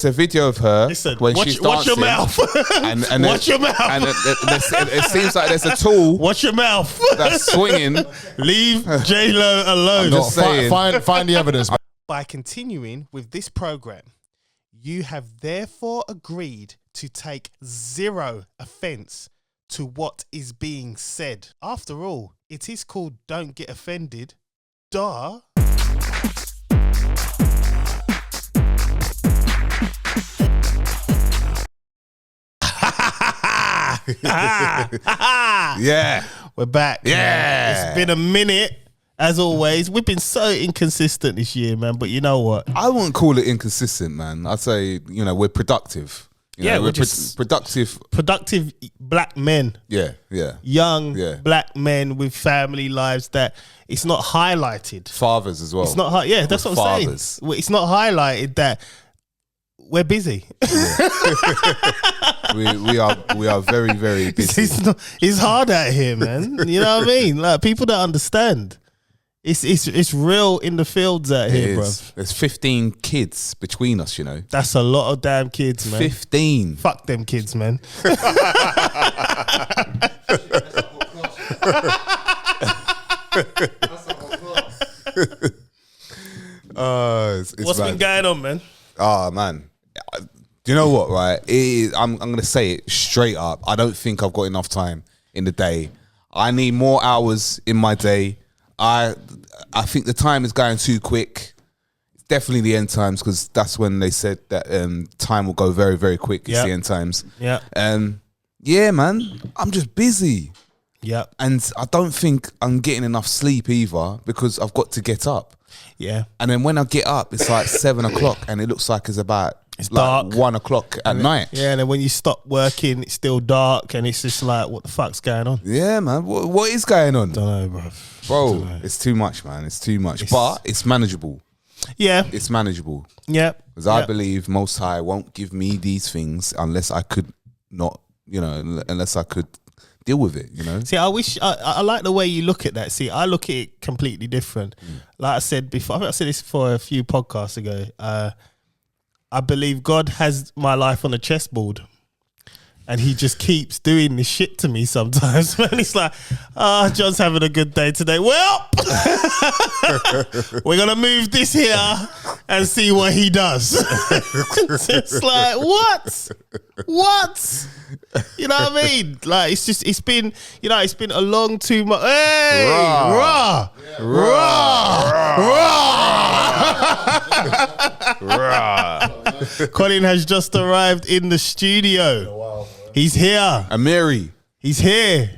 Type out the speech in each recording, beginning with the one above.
It's a video of her when she's dancing. Watch your mouth. And watch your mouth. And it seems like there's a tool. Watch your mouth. That's swinging. Leave J-Lo alone. I'm just saying. Find the evidence. By continuing with this program, you have therefore agreed to take zero offense to what is being said. After all, it is called Don't Get Offended. Duh. Yeah. We're back. Yeah. Man. It's been a minute. As always, we've been so inconsistent this year, man. But you know what? I wouldn't call it inconsistent, man. I'd say, we're productive. We're just productive. Productive black men. Yeah. Young black men with family lives that it's not highlighted. Fathers as well. It's not. Yeah, that's what I'm saying. It's not highlighted that we're busy. we are very, very busy. It's hard out here, man. You know what I mean? Like, people don't understand. It's real in the fields out here, bro. There's 15 kids between us, That's a lot of damn kids, man. 15. Fuck them kids, man. What's been going on, man? Oh, man. Do you know what, right? I'm going to say it straight up. I don't think I've got enough time in the day. I need more hours in my day. I think the time is going too quick. It's definitely the end times, because that's when they said that time will go very, very quick. It's the end times. Yeah. Yeah, man. I'm just busy. Yeah. And I don't think I'm getting enough sleep either, because I've got to get up. Yeah. And then when I get up, it's like 7 o'clock, and it looks like it's about dark. 1 o'clock at night. Yeah, and then when you stop working, it's still dark, and it's just like, what the fuck's going on? Yeah, man. What is going on? Don't know, bro. Bro, it's too much, man. It's too much. But it's manageable. Yeah. It's manageable. Yeah. Because I believe Most High won't give me these things unless I could not, unless I could deal with it, See, I like the way you look at that. See, I look at it completely different. Like I said before, I think I said this for a few podcasts ago. I believe God has my life on a chessboard, and he just keeps doing this shit to me sometimes. Man, it's like, John's having a good day today. Well, we're going to move this here and see what he does. It's like, what? You know what I mean? Like, it's been a long 2 months. Hey, rah. Colin has just arrived in the studio. Wow. He's here. Amiri. He's here.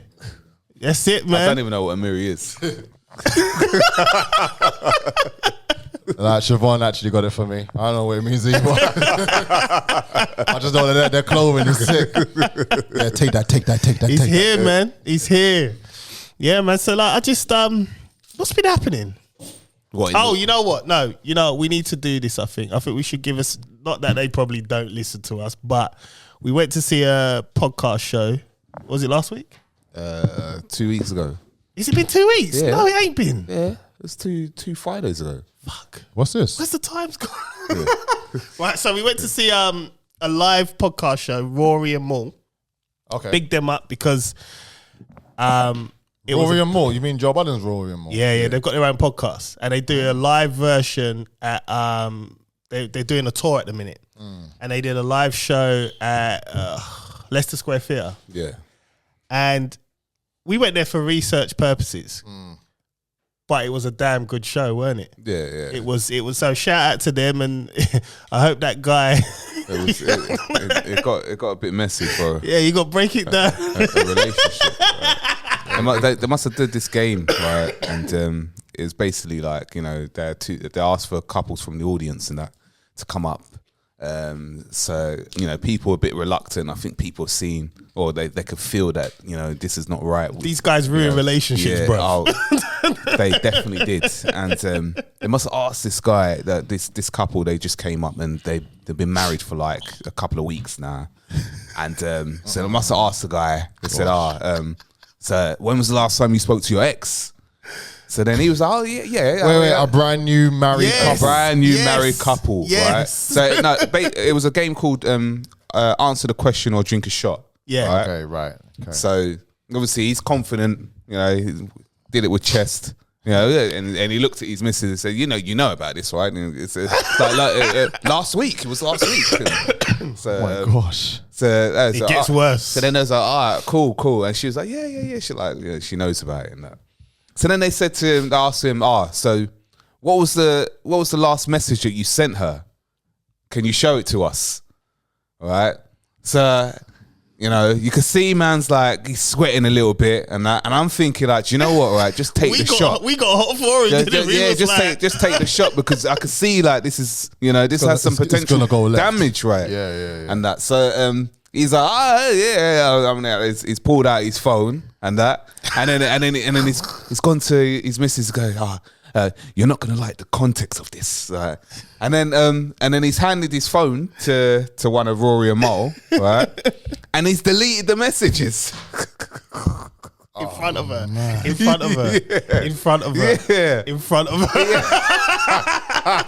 That's it, man. I don't even know what Amiri is. Like, Siobhan actually got it for me. I don't know what it means either. I just know that their clothing is sick. Yeah, take that. He's here, man. He's here. Yeah, man. So, like, I just, what's been happening? What? Oh, you know what? No, we need to do this, I think. I think we should give us, not that they probably don't listen to us, but we went to see a podcast show. Was it last week? 2 weeks ago. Has it been 2 weeks? Yeah. No, it ain't been. Yeah, it was two Fridays ago. Fuck. What's this? Where's the times gone? Yeah. Right, so we went to see a live podcast show, Rory and Maul. Okay. Big them up because Rory and Maul? You mean Joe Budden's Rory and Maul? Yeah, they've got their own podcast, and they do a live version at they're doing a tour at the minute, and they did a live show at Leicester Square Theatre. Yeah, and we went there for research purposes, but it was a damn good show, weren't it? Yeah. It was. So shout out to them, and I hope that guy. It got a bit messy for. Yeah, you got to break it down. a relationship. Right? They must have did this game, right? And it was basically like, they asked for couples from the audience and that to come up. So people are a bit reluctant. I think people have seen, or they could feel that this is not right. These guys ruin relationships, bro. They definitely did, and they must have asked this guy that this couple. They just came up and they've been married for like a couple of weeks now, and so they must have asked the guy. They said, so when was the last time you spoke to your ex? So then he was like, oh yeah. Wait, a brand new married Yes. couple. brand new Yes. married couple, Yes. right? So no, it was a game called Answer the Question or Drink a Shot. Yeah. right? Okay, right. Okay. So obviously he's confident, he did it with chest, and he looked at his missus and said, you know about this, right? And it's last week. It was last week. So, Oh my gosh. It gets worse. So then I was like, all right, cool. And she was like, yeah. She knows about it and that. So then they said to him, they asked him, so what was the last message that you sent her? Can you show it to us? All right. So, you can see man's like, he's sweating a little bit and that. And I'm thinking like, do you know what, right? Just take the shot. We got hot for it. Just take the shot because I can see like this is, this has some it's potential gonna go left. damage, right? Yeah. And that. So he's like, I mean, he's pulled out his phone and that, and then he's gone to his missus going, you're not gonna like the context of this, and then he's handed his phone to one of Rory and Mole, right, and he's deleted the messages. in front of her. In front of her. In front of her. Yeah. In front of her.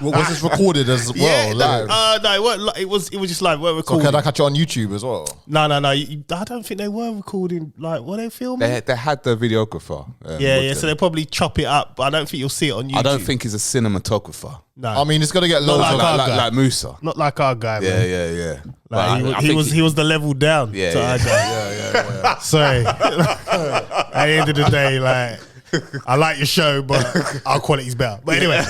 Was this recorded as well? Live? No, it weren't. It was just like we're So recording. can I catch it on YouTube as well? No. I don't think they were recording. Like, were they filming? They had the videographer. Yeah. with So them. they probably chop it up, but I don't think you'll see it on YouTube. I don't think he's a cinematographer No, I mean, it's gonna get loads like of our like, guy. like Musa. not like our guy. Yeah, Man. yeah. Like, But I he think was the level down. Yeah, to yeah. our guy. yeah. Sorry. At the end of the day, like, I like your show, but our quality's better. But anyway,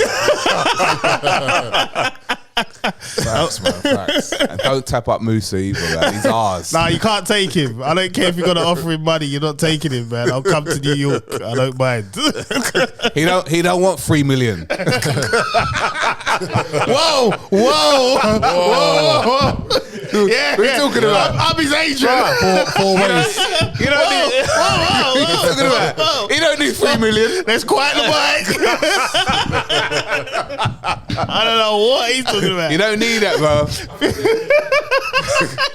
Facts, man. Facts. And don't tap up Musa either, man. He's ours. nah, you can't take him. I don't care if you're gonna offer him money. You're not taking him, man. I'll come to New York. I don't mind. He don't want 3 million. Whoa. Yeah, What are you talking about? I'm his agent. Four ways. You don't need. What are you talking about? He don't need 3 million. Let's quiet the mic. I don't know what he's talking about. You don't need that, bro.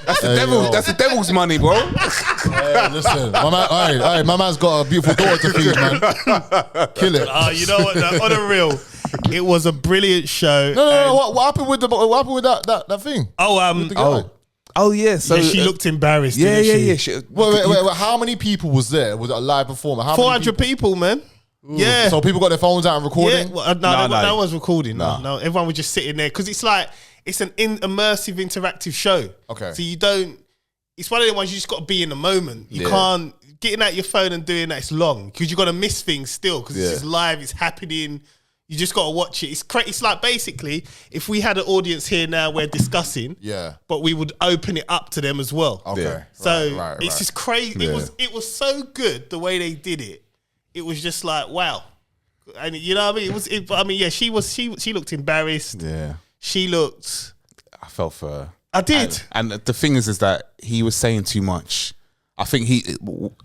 That's the devil. yo. That's the devil's money, bro. Hey, listen, my man. All right, my man's got a beautiful daughter to feed, man. Kill it. You know what? On the real, it was a brilliant show. No. What happened with that thing? With the guy? Oh yeah. So Yeah, she looked embarrassed. Yeah, didn't she? yeah. Wait. How many people was there? Was it a live performer? How many 400 people, man. Yeah. So people got their phones out and recording. Yeah, well, No. no one was recording. No, everyone was just sitting there because it's like it's an immersive, interactive show. Okay. So you don't. It's one of the ones you just got to be in the moment. You Yeah. can't getting out your phone and doing that. It's long because you got to miss things still because it's Yeah. just live. It's happening. You just got to watch it. It's like basically if we had an audience here now, we're discussing. Yeah. But we would open it up to them as well. Okay. Yeah. So Right. it's just crazy. Yeah. It was so good the way they did it. It was just like wow, and you know what I mean. Yeah, she looked embarrassed. Yeah. She looked. I felt for her. I did. And the thing is that he was saying too much. I think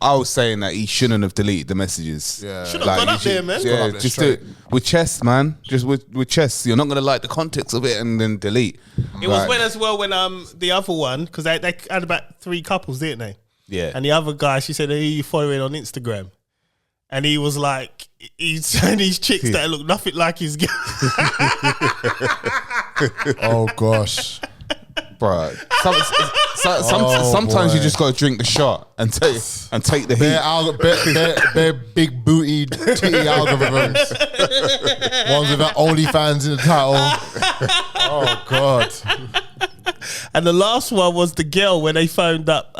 I was saying that he shouldn't have deleted the messages. Yeah. Should've gone up there, man. Yeah, Gone up there just straight. do it with chest, man. Just with chest. You're not gonna like the context of it and then delete. It was when the other one because they had about 3 couples, didn't they? Yeah. And the other guy, she said, "Who are you following on Instagram?" And he was like, he's saying these chicks that look nothing like his girl. Oh gosh. Bro, sometimes boy. you just gotta drink the shot and take the heat. Bare big booty titty algorithms. Ones with OnlyFans in the title. Oh god. And the last one was the girl when they phoned up.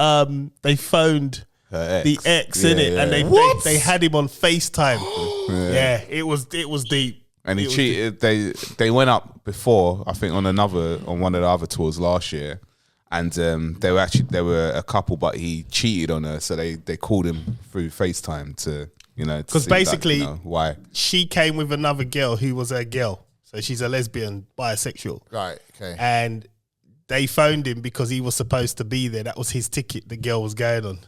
They phoned Her the ex in it, Yeah, and yeah. they had him on FaceTime. Yeah, it was deep. And he It was cheated. They went up before, I think, on one of the other tours last year, and they were a couple, but he cheated on her, so they called him through FaceTime to Because basically, why. she came with another girl who was her girl, so she's a lesbian, bisexual, Right. Okay. and they phoned him because he was supposed to be there. That was his ticket. The girl was going on.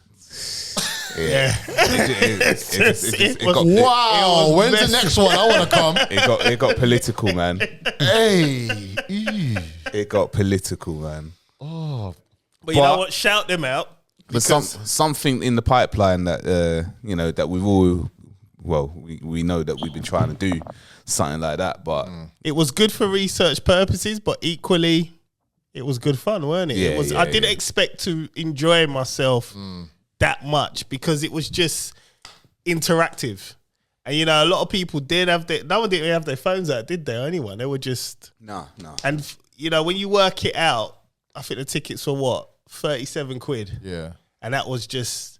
Yeah. It got- Wow. was When's messy. the next one? I want to come. It got political, man. Hey. Ew. It got political, man. But you know what? Shout them out. But something in the pipeline that that well, we know that we've been trying to do something like that, but It was good for research purposes, but equally, it was good fun, weren't it? Yeah, I didn't expect to enjoy myself that much because it was just interactive. And you know, a lot of people no one didn't have their phones out, did they? Or anyone? They were just no. And you know, when you work it out, I think the tickets were what, 37 quid, Yeah. and that was just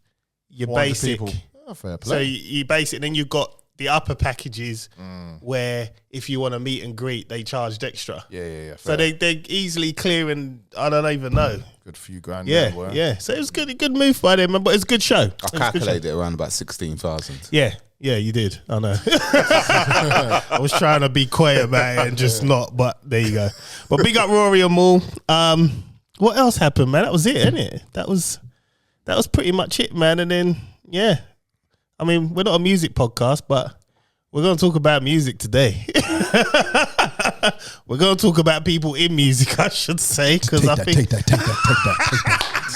your 400 basic. people. Oh, fair So play. you basic, then you've got the upper packages where if you want to meet and greet, they charged extra. Yeah. So they're easily clearing, I don't even know. Good few grand. Yeah, there, boy. yeah. So it was good move by them, but it's a good show. I calculated it around about 16,000. Yeah, you did. I know. I was trying to be quiet about it and just not, but there you go. But big up Rory and Maul. What else happened, man? That was it, innit? it? That was pretty much it, man. And then, yeah. I mean, we're not a music podcast, but we're going to talk about music today. We're going to talk about people in music, I should say, because I think Take that.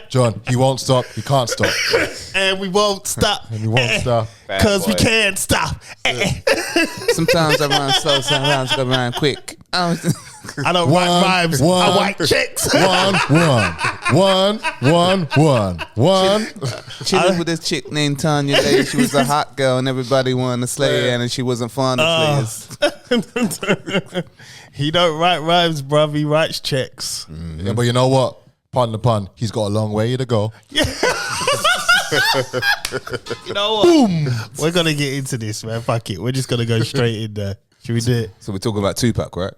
John, he won't stop. He can't stop. and we won't stop. And he won't stop. Because we boy. can't stop. Sometimes I run slow, sometimes I run quick. I don't write rhymes. I write checks. One. Chilling with this chick named Tanya Lay. She was a hot girl and everybody wanted to slay her, and she wasn't fond of players. He don't write rhymes, bruv. He writes checks. Yeah, but you know what? Pardon the pun. He's got a long way to go. You know what? Boom. We're going to get into this, man. Fuck it. We're just going to go straight in there. Should we do it? So we're talking about Tupac, right?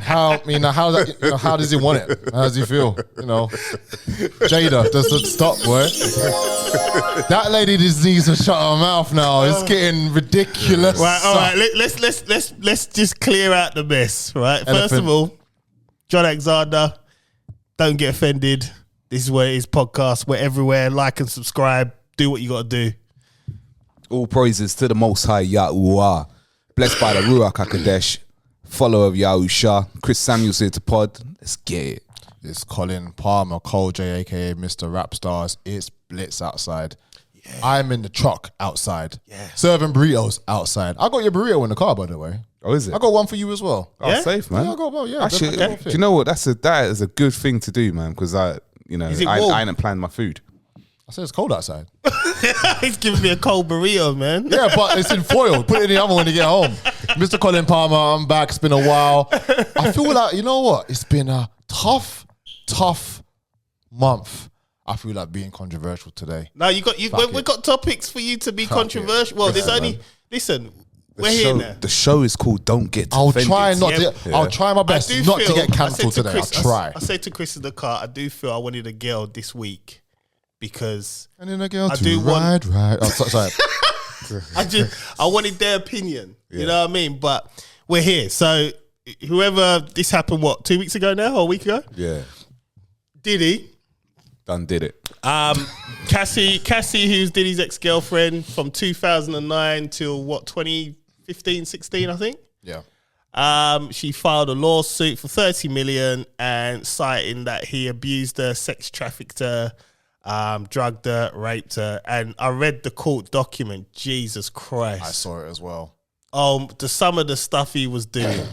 How does he want it? How does he feel? You know, Jada doesn't stop, boy. That lady just needs to shut her mouth now. It's getting ridiculous. Right, all right. Let's just clear out the mess, right? First of all, John Alexander, don't get offended. This is where it is podcast. We're everywhere. Like and subscribe. Do what you got to do. All praises to the Most High Yahuwah. Blessed by the Ruach HaKodesh. Follower of Yahusha. Chris Samuels here to pod. Let's get it. It's Colin Palmer, Cole J, aka Mr. Rap Stars. It's blitz outside. Yeah. I'm in the truck outside. Yeah. Serving burritos outside. I got your burrito in the car, by the way. Oh, is it? I got one for you as well. Oh, Yeah? safe, man. Yeah, I got one. Yeah. Actually, Okay. do you know what? That is a good thing to do, man, because I Is it warm? ain't planned my food. I said it's cold outside. He's giving me a cold burrito, man. Yeah, but it's in foil. Put it in the oven when you get home. Mr. Colin Palmer, I'm back. It's been a while. I feel like, you know what? It's been a tough month. I feel like being controversial today. No, we got topics for you to be controversial. Well, there's only we're here now. The show is called Don't Get I'll Offended. try not Yeah. to. I'll try my best I do not to feel- get I cancelled said to today. I'll Chris- try. I said to Chris in the car, I do feel I wanted a girl this week because And then a girl I to do want- ride. Oh, sorry. I wanted their opinion. You know what I mean? But we're here. So whoever this happened, 2 weeks ago now or a week ago? Yeah, Diddy. done did it. Cassie, who's Diddy's ex-girlfriend from 2009 till 2015, 16, I think. Yeah. She filed a lawsuit for 30 million and citing that he abused her, sex trafficked her, drugged her, raped her. And I read the court document. Jesus Christ. I saw it as well. Some of the stuff he was doing.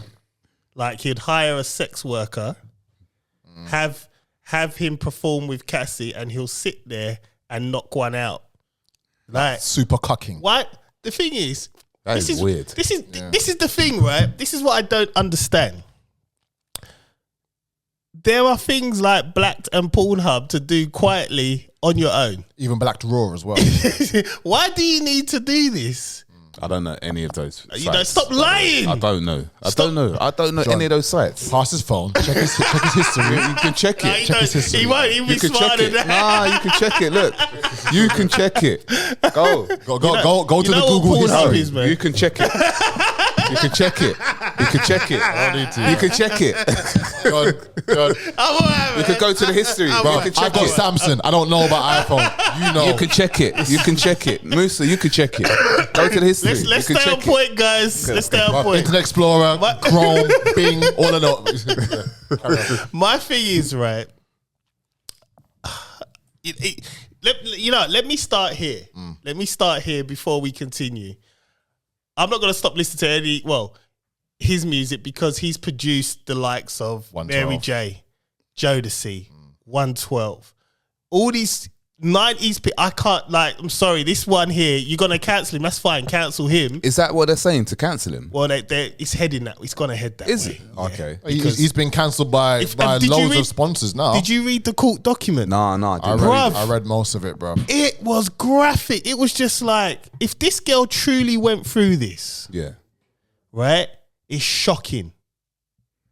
Like he'd hire a sex worker, have him perform with Cassie, and he'll sit there and knock one out. Like Super cucking. what? The thing is, That is weird. This is the thing, right? This is what I don't understand. There are things like Blacked and Pornhub to do quietly on your own. Even Black Raw as well. Why do you need to do this? I don't know any of those. You know, sites. stop lying. I don't know. I don't know John. any of those sites. Pass his phone. Check his history. You can check No, it. he check his don't- history. he won't. He'll be You can check smarter it. than that. Nah, you can check it. Look, you can check it. Go. Go to you the know what Google Pornhub history. is, man? You can check it. You can check it. You can check it. I don't need to. You can check it. John, I'm all right, You can go to the history. bro, You can I check got it. Samsung. I don't know about iPhone. You know. You can check it. You can check it. Musa, you can check it. Go to the history. Let's you can stay on check point, guys. Let's stay on Bro, point. Internet Explorer, What? Chrome, Bing, all of that. My thing is, right, let me start here. Let me start here before we continue. I'm not going to stop listening to his music because he's produced the likes of 112. Mary J, Jodeci, 112. All these 90s, I can't, I'm sorry, this one here, you're going to cancel him. That's fine, cancel him. Is that what they're saying, to cancel him? Well, it's heading that. It's going to head that Is way. it? Okay. He's been cancelled by loads of sponsors now. Did you read the court document? No, I read most of it, bro. It was graphic. It was just like, if this girl truly went through this, Yeah. right, it's shocking.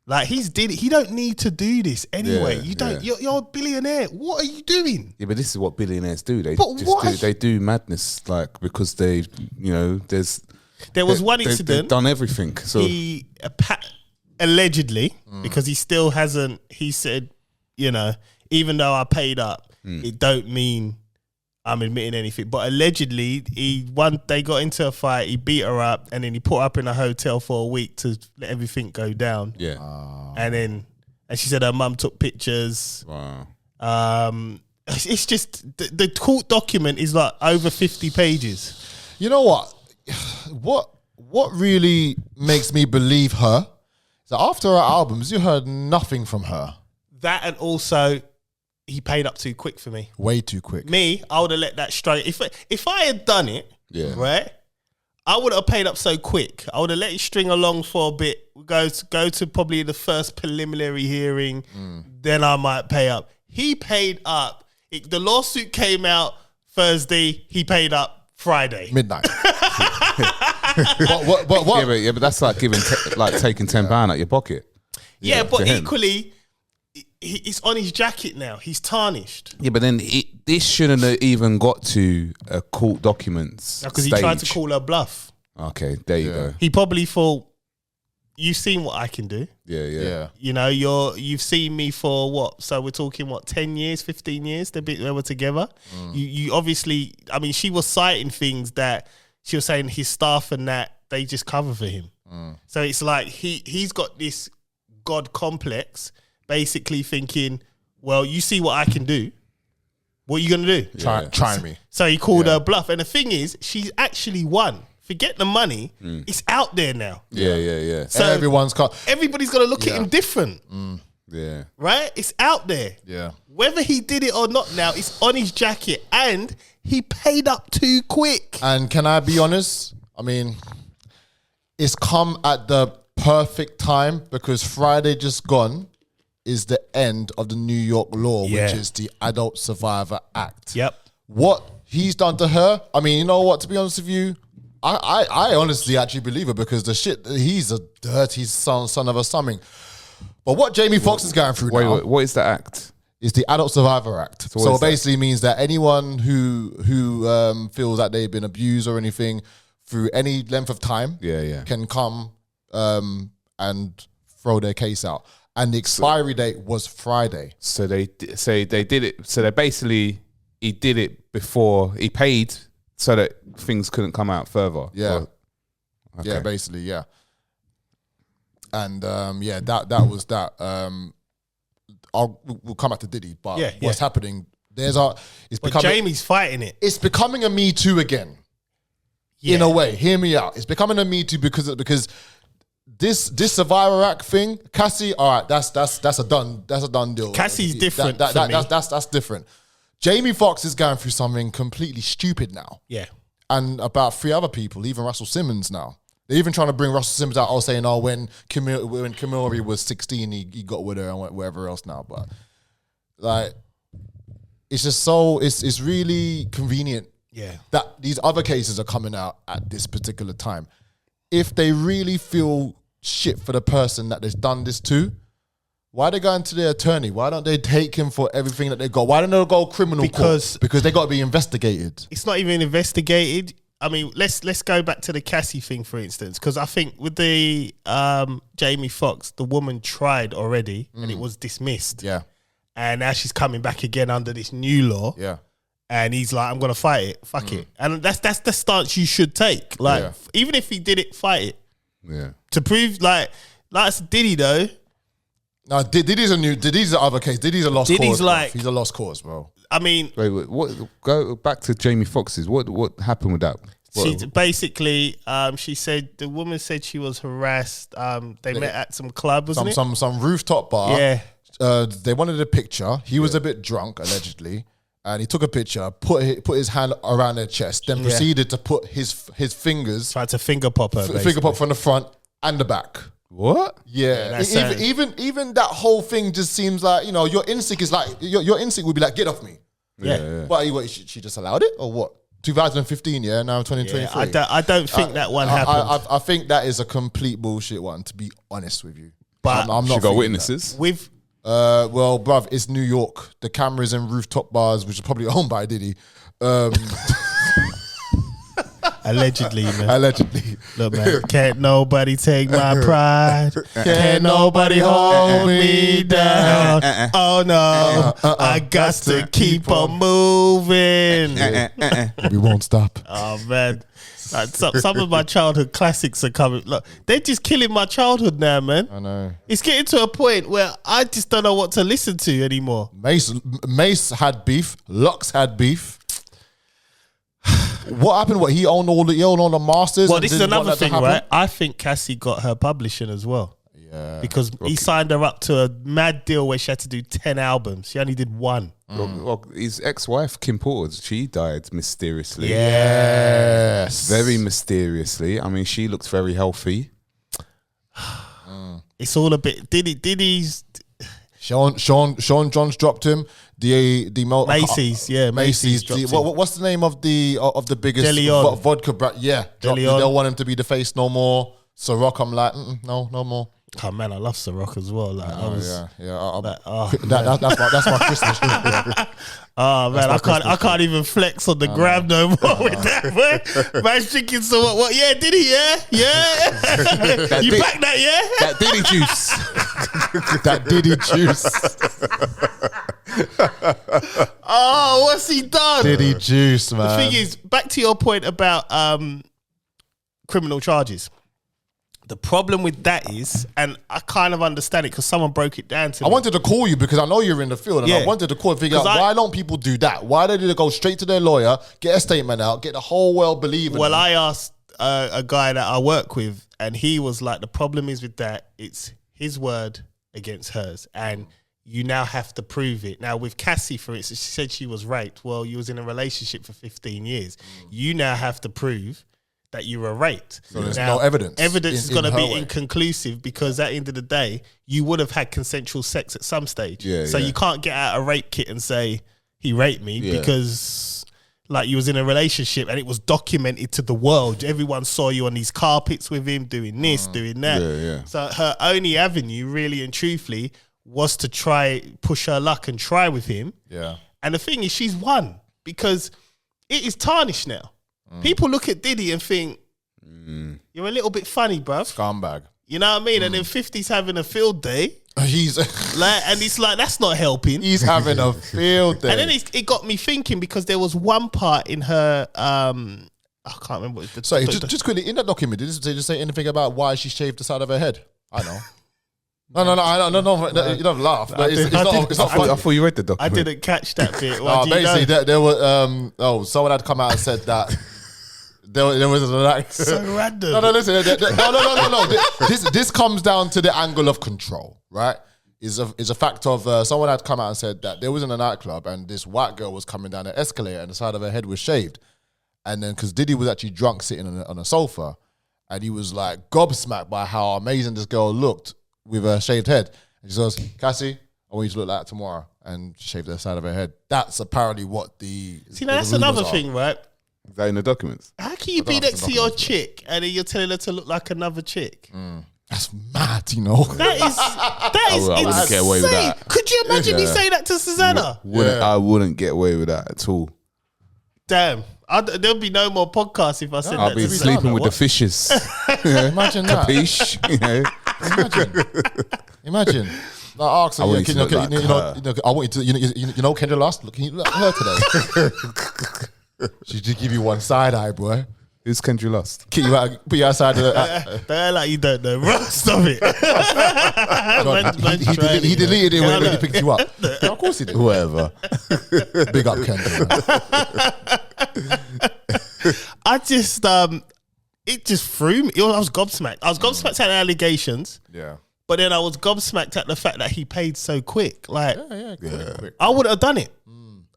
Like, he don't need to do this anyway. Yeah, You're a billionaire. What are you doing? Yeah, but this is what billionaires do. They But why? they do madness, like, because they, There was one they've incident. done everything. So He allegedly, because he still hasn't, he said, even though I paid up, it don't mean I'm admitting anything. But allegedly, they got into a fight, he beat her up, and then he put her up in a hotel for a week to let everything go down. yeah. And she said her mum took pictures. Wow. It's just, the court document is like over 50 pages. You know what? What really makes me believe her is that after her albums, you heard nothing from her. That, and also, he paid up too quick for me. Way too quick. Me, I would have let that straight. If I had done it, right, I would have paid up so quick. I would have let it string along for a bit. Go to probably the first preliminary hearing, then I might pay up. He paid up. The lawsuit came out Thursday. He paid up Friday. Midnight. but what? Yeah, but that's like taking £10 out your pocket. Yeah, but to him. equally, it's on his jacket now. He's tarnished. Yeah, but then this shouldn't have even got to a court documents Because he stage. tried to call her bluff. Okay, there you go. He probably thought, you've seen what I can do. Yeah. You've seen me for what? So we're talking 10 years, 15 years they were together. You obviously, I mean, she was citing things that she was saying his staff and that they just cover for him. So it's like he's got this God complex, basically thinking, well, you see what I can do. What are you gonna do? Try me. So he called her bluff, and the thing is, she's actually won. Forget the money; it's out there now. Yeah. So Everybody's gonna look at him different, Yeah. right? It's out there. Yeah. Whether he did it or not, now it's on his jacket, and he paid up too quick. And can I be honest? I mean, it's come at the perfect time because Friday just gone is the end of the New York law, Yeah. which is the Adult Survivor Act. Yep. What he's done to her, I mean, you know what, to be honest with you, I honestly actually believe it because he's a dirty son of a something. But what Jamie Foxx is going through now Wait, what is the act? is the Adult Survivor Act. what So is it basically means that anyone who feels that they've been abused or anything through any length of time can come and throw their case out. And the expiry date was Friday. So they did it. So he did it before he paid, so that things couldn't come out further. Yeah. Okay. Yeah, basically, yeah. And that was that. We'll come back to Diddy, but what's happening? But Jamie's fighting it. It's becoming a Me Too again. Yeah. In a way, hear me out. It's becoming a Me Too because this Survivor Act thing, Cassie. All right, that's a done deal. Cassie's different for me. That's different. Jamie Foxx is going through something completely stupid now. Yeah. And about 3 other people, even Russell Simmons now. They're even trying to bring Russell Simmons out, saying, when Kamari was 16, he got with her and went wherever else now. But like, it's just it's really convenient that these other cases are coming out at this particular time. If they really feel shit for the person that they've done this to, why are they going to their attorney? Why don't they take him for everything that they got? Why don't they go criminal court? Because they got to be investigated. It's not even investigated. I mean, let's go back to the Cassie thing, for instance, because I think with the Jamie Foxx, the woman tried already and it was dismissed. Yeah. And now she's coming back again under this new law. Yeah. And he's like, I'm going to fight it. Fuck it. And that's the stance you should take. Like, even if he did it, fight it. Yeah. To prove, like Diddy, though. No, Diddy's the other case. Diddy's a lost cause. Diddy's Bro. like- He's a lost cause, bro. I mean, Wait, what? Go back to Jamie Foxx's. What happened with that? she basically, she said the woman said she was harassed. They met at some club, wasn't it? Some rooftop bar. Yeah. They wanted a picture. He was a bit drunk, allegedly, and he took a picture, put his hand around her chest, then proceeded to put his fingers, Tried to finger pop her. finger pop from the front and the back. What? Yeah, that even that whole thing just seems like, you know, your instinct is like your instinct would be like, get off me. Yeah. But she just allowed it or what? 2015, yeah, now 2023. Yeah, I don't think that one happened. I think that is a complete bullshit one, to be honest with you. But I'm She not got thinking witnesses. with well, bruv, it's New York. The cameras in rooftop bars, which are probably owned by Diddy. allegedly, man. Allegedly. Look, man, can't nobody take my pride. Can't nobody hold me down. Oh no, I got to keep on moving. We won't stop. Oh man, like, some of my childhood classics are coming. Look, they're just killing my childhood now, man. I know. It's getting to a point where I just don't know what to listen to anymore. Mace had beef. Lux had beef. What happened? What, he owned all the masters? Well, and this is didn't want another that to thing, happen? right? I think Cassie got her publishing as well. Yeah. Because he signed her up to a mad deal where she had to do 10 albums. She only did one. Well, his ex-wife Kim Porter, she died mysteriously. Yes. Very mysteriously. I mean, she looked very healthy. It's all a bit. Diddy's Sean Johns dropped him. Macy's, Macy's dropped him. What's the name of the biggest De Leon. vodka brand? Yeah, De Leon. they don't want him to be the face no more. So Rock, I'm like, no more. Oh man, I love Ciroc as well. Like I was, That's my Christmas drink. Yeah. oh man, I can't even flex on the gram no more with that. Man. Man's drinking some what? Yeah, did he? Yeah. You back that? Yeah. That Diddy juice. That Diddy juice. Oh, what's he done? Diddy juice, man. The thing is, back to your point about criminal charges. The problem with that is, and I kind of understand it because someone broke it down to me. I wanted to call you because I know you're in the field, and Yeah. I wanted to call and figure out 'Cause why don't people do that? Why don't they go straight to their lawyer, get a statement out, get the whole world believing? Well, I asked a guy that I work with, and he was like, the problem is with that, it's his word against hers, and you now have to prove it. Now, with Cassie, for instance, she said she was raped. Well, you was in a relationship for 15 years. You now have to prove that you were raped. So there's no evidence. Evidence is in going to her be way. inconclusive because at the end of the day, you would have had consensual sex at some stage. Yeah, so yeah. you can't get out a rape kit and say he raped me Yeah. because like you was in a relationship and it was documented to the world. Everyone saw you on these carpets with him doing this, doing that. Yeah, yeah. So her only avenue, really and truthfully, was to try push her luck and try with him. Yeah. And the thing is, she's won because it is tarnished now. People look at Diddy and think, you're a little bit funny, bruv. Scumbag. You know what I mean? And then 50's having a field day. He's Like, and it's like, that's not helping. he's having a field day. And then it got me thinking because there was one part in her, I can't remember. What Sorry, just quickly, in that document, did it just say anything about why she shaved the side of her head? I know. No, you don't laugh. But it's not I funny. thought you read the I document. didn't catch that bit. What do you Basically, know? there were someone had come out and said that there was an act. So random. No, listen, no. This comes down to the angle of control, right? Is a fact of someone had come out and said that there was in a nightclub and this white girl was coming down the escalator and the side of her head was shaved, and then because Diddy was actually drunk sitting on a sofa, and he was like gobsmacked by how amazing this girl looked with her shaved head. And she goes, Cassie, I want you to look like that tomorrow, and shave the side of her head. That's apparently what the See, now that's another thing, right? Is that in the documents? How can you be don't have next to to your knock chick and then you're telling her to look like another chick? That's mad, you know. That is I wouldn't get away with insane. that. Could you imagine me Yeah. saying that to Susanna? I wouldn't get away with that at all. Damn. There'll be no more podcasts if I said I'll that be to Susanna. sleeping with the What? fishes. Imagine that. Capiche? You know? Imagine. Like, ask her, I want you can to look like her. I want you to, you know, Kendra Lust. Look, can you look at her today? She did give you one side eye, boy. Who's Kendra Lust? Kick you out, put you outside the. Don't act like you don't know, bro. Stop it. He deleted it when he picked you up. Yeah, of course he did. Whatever. Big up Kendra. I just it just threw me. I was gobsmacked. I was gobsmacked at the allegations, Yeah. but then I was gobsmacked at the fact that he paid so quick. Like, Quick. I would have done it.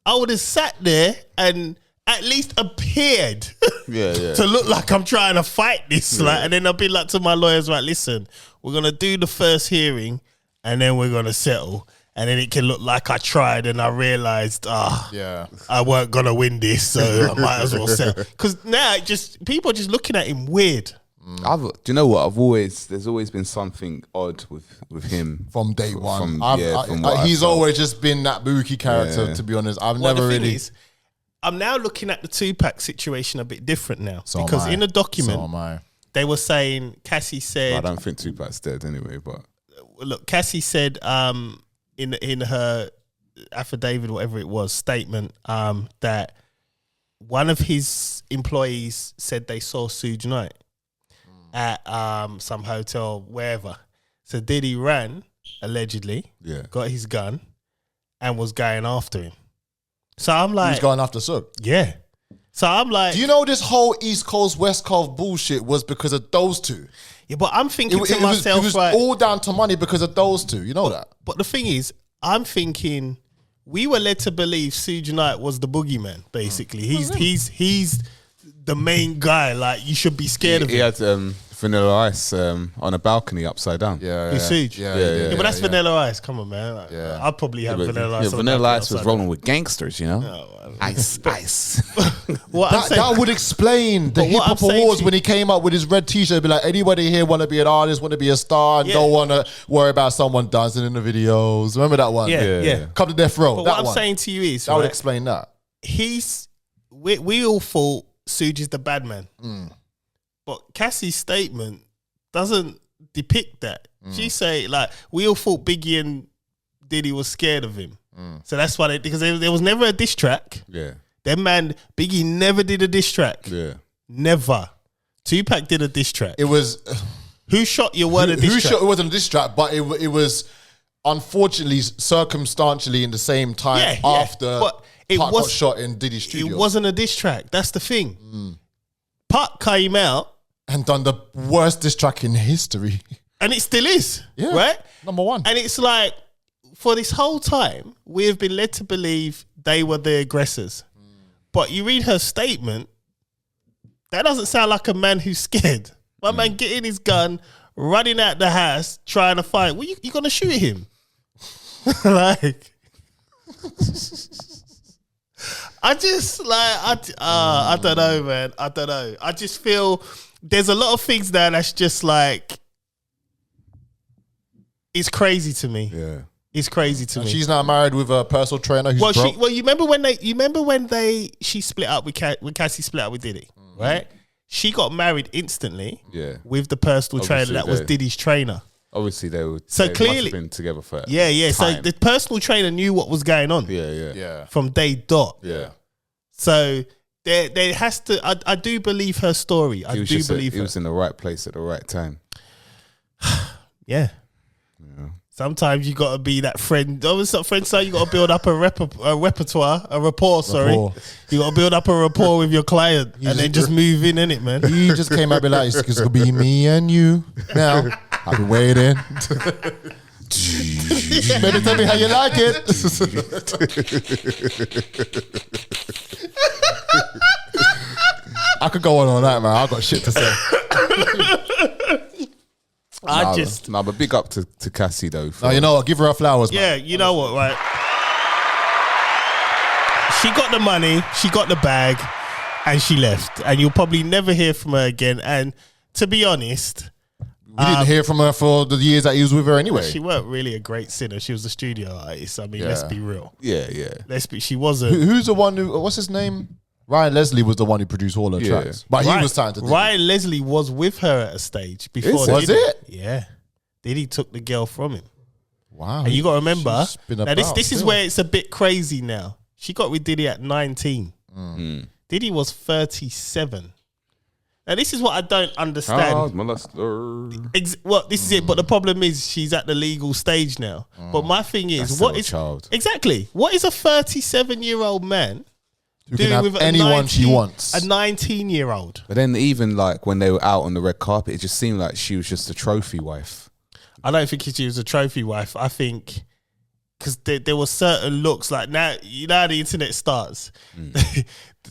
I would have sat there and at least appeared to look like I'm trying to fight this. Like, and then I'll be like to my lawyers, right, listen, we're going to do the first hearing and then we're going to settle. And then it can look like I tried and I realised, Yeah. I weren't going to win this, so I might as well settle. Because now people are just looking at him weird. Do you know what? There's always been something odd with him From day one. from what I He's felt. always just been that Buki character, Yeah. to be honest. I've Well, never the thing really. is, I'm now looking at the Tupac situation a bit different now. So am because I. in the document, So am I. they were saying, Cassie I said, don't think Tupac's dead anyway, but look, Cassie said in her affidavit, whatever it was, statement, that one of his employees said they saw Suge Knight at some hotel, wherever. So Diddy ran, allegedly, got his gun, and was going after him. So I'm Who's like, going after Sug? yeah. So I'm like, Do you know this whole East Coast, West Coast bullshit was because of those two? yeah, but I'm thinking to It myself, was right, all down to money because of those two. You know that? but the thing is, I'm thinking we were led to believe Suge Knight was the boogeyman, basically. He's the main guy, like you should be scared of he him. had Vanilla Ice on a balcony upside down. Yeah. Who's Suge? Yeah, But that's Vanilla Ice. Come on, man. Like, Yeah. I'd probably have But, Vanilla Ice. on Vanilla that Ice was outside. rolling with gangsters, you know. Ice. What I'm saying, That would explain the But hip what I'm hop saying awards to you- when he came up with his red t-shirt. Be like, anybody here want to be an artist, want to be a star, and Yeah. don't want to worry about someone dancing in the videos. Remember that one? yeah. Come to Death Row. But that what I'm one. saying to you is, That would right, explain that. we all thought Suge is the bad man. But Cassie's statement doesn't depict that. She say, like, we all thought Biggie and Diddy was scared of him. So that's why because there was never a diss track. Yeah. That man, Biggie never did a diss track. Yeah. Never. Tupac did a diss track. It was Who shot your word a diss who track? shot. It wasn't a diss track, but it was unfortunately circumstantially in the same time Yeah, after but it Pac was- got shot in Diddy's studio. It wasn't a diss track. That's the thing. Pac came out, and done the worst diss track in history. and it still is. Yeah. Right? Number one. And it's like, for this whole time, we have been led to believe they were the aggressors. But you read her statement, that doesn't sound like a man who's scared. My man getting his gun, running out the house, trying to fight. Well, you gonna shoot him? Like, I just like I don't know, man. I don't know. I just feel there's a lot of things there that's just like it's crazy to me. Yeah. It's crazy to me. She's now married with a personal trainer who's broke. You remember when she split up with Cassie split up with Diddy, right? She got married instantly. Yeah. With the personal trainer Obviously that was they- Diddy's trainer. Obviously, they So must have clearly- been together for Yeah. So time. the personal trainer knew what was going on Yeah. from day dot. Yeah. So there has to. I do believe her story. I do believe he her. was in the right place at the right time. Yeah. Sometimes you got to be that friend. Oh, it's not friend. So you got to build up a repertoire, a rapport. Sorry, Rapport. you got to build up a rapport with your client, and then just move in it, man. He just came out and be like, it's gonna be me and you now. I've been waiting. Baby, tell me how you like it. I could go on that, man. I've got shit to say. But big up to Cassie though. No, you know what? Give her her flowers, man. Yeah, you know what, right? She got the money, she got the bag, and she left. And you'll probably never hear from her again. And to be honest, We didn't hear from her for the years that he was with her anyway. she weren't really a great singer. She was a studio artist. I mean, let's Yeah. be real. Yeah. She wasn't. Who's the one who, what's his name? Ryan Leslie was the one who produced all her Yeah. tracks. But he was signed to Diddy. Ryan Leslie was with her at a stage before. it? Was Diddy. it? Yeah. Diddy took the girl from him. Wow. And you got to remember, She's been now this about is still. where it's a bit crazy now. She got with Diddy at 19. Diddy was 37. Now, this is what I don't understand. Child molester. Well, this is it. But the problem is she's at the legal stage now. But my thing is, That's what still a is child. exactly what is a 37-year-old man Who doing can have with anyone she wants. a 19-year-old? But then even like when they were out on the red carpet, it just seemed like she was just a trophy wife. I don't think she was a trophy wife. I think because there were certain looks like now you know how the internet starts.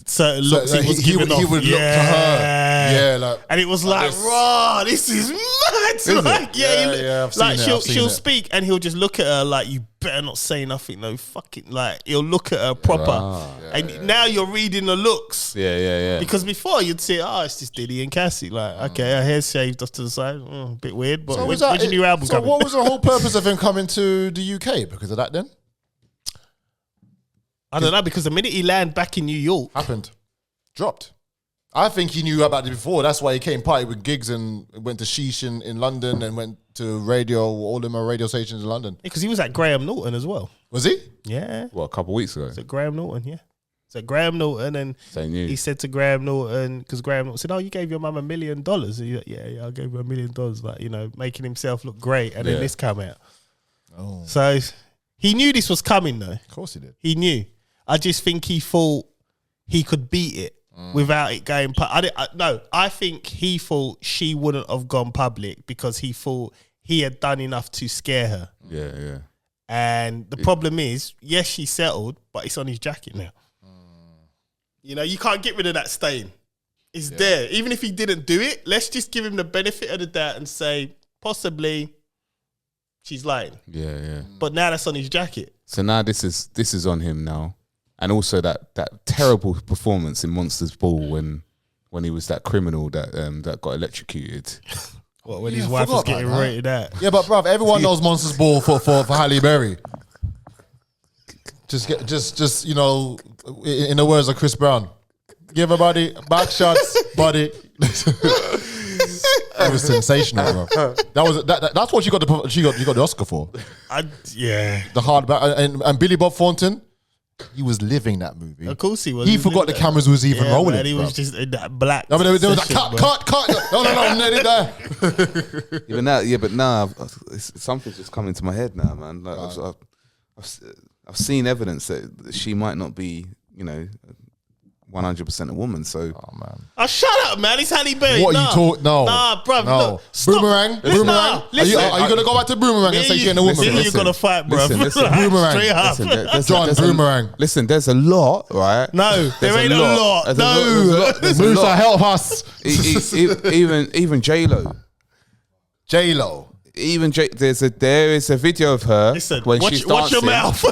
Certain looks like, he was he giving would- he off. would look to her. Yeah, like- and it was like, this. raw, this is mad. Like, Yeah, I've seen like it, she'll I've seen she'll it. speak and he'll just look at her like, you better not say nothing. No fucking like he'll look at her proper. And now you're reading the looks. Yeah. Because before you'd say, oh, it's just Diddy and Cassie. Like, okay, her hair's shaved off to the side. A bit weird. But So when's was that your new album so coming? what was the whole purpose of him coming to the UK? Because of that then? I don't know, because the minute he landed back in New York, Happened. Dropped. I think he knew about it before. That's why he came party with gigs and went to Sheesh in London and went to radio, all them radio stations in London. because he was at Graham Norton as well. Was he? Yeah. What, a couple of weeks ago? It's at Graham Norton, yeah. It's at Graham Norton, and Same news. he said to Graham Norton, because Graham Norton said, oh, you gave your mum $1 million. And he's like, yeah, I gave her $1 million, like, you know, making himself look great. And then Yeah. this come out. Oh. So he knew this was coming, though. Of course he did. He knew. I just think he thought he could beat it without it going. I think he thought she wouldn't have gone public because he thought he had done enough to scare her. Yeah. And the problem is, yes, she settled, but it's on his jacket now. You know, you can't get rid of that stain. It's there. Even if he didn't do it, let's just give him the benefit of the doubt and say, possibly, she's lying. Yeah. But now that's on his jacket. So now this is on him now. And also that terrible performance in Monsters Ball when he was that criminal that got electrocuted. What, when Yeah, his I wife was forgot getting about that. rated out. Yeah, but bruv, everyone knows Monsters Ball for Halle Berry. Just you know, in the words of Chris Brown, give a body back shots, body. It was sensational, bro. That's what she got the Oscar for. Yeah. The hard back and Billy Bob Thornton, he was living that movie. Of course he was. He was forgot in the that. cameras was even rolling. Man, he was bruv. just in that black. No, but there was like, session, cut. bro. No, nearly there. But now something's just coming to my head now, man. Like I've seen evidence that she might not be, 100% a woman. So Oh man. Oh, shut up, man. It's Halle Berry. What nah. you talk? No, Nah, bruv. No. Look, stop. Boomerang. Listen, Boomerang. listen. Are you gonna go back to Boomerang and say you're getting a woman? Listen, bro? you're gonna fight, bro. listen. Boomerang. Straight up. listen, John Boomerang. Listen, there's a lot, right? No, there ain't a lot. There's No. there's a Musa, lot. help us. Even J-Lo. J-Lo. There is a video of her Listen, when watch she's dancing. your mouth.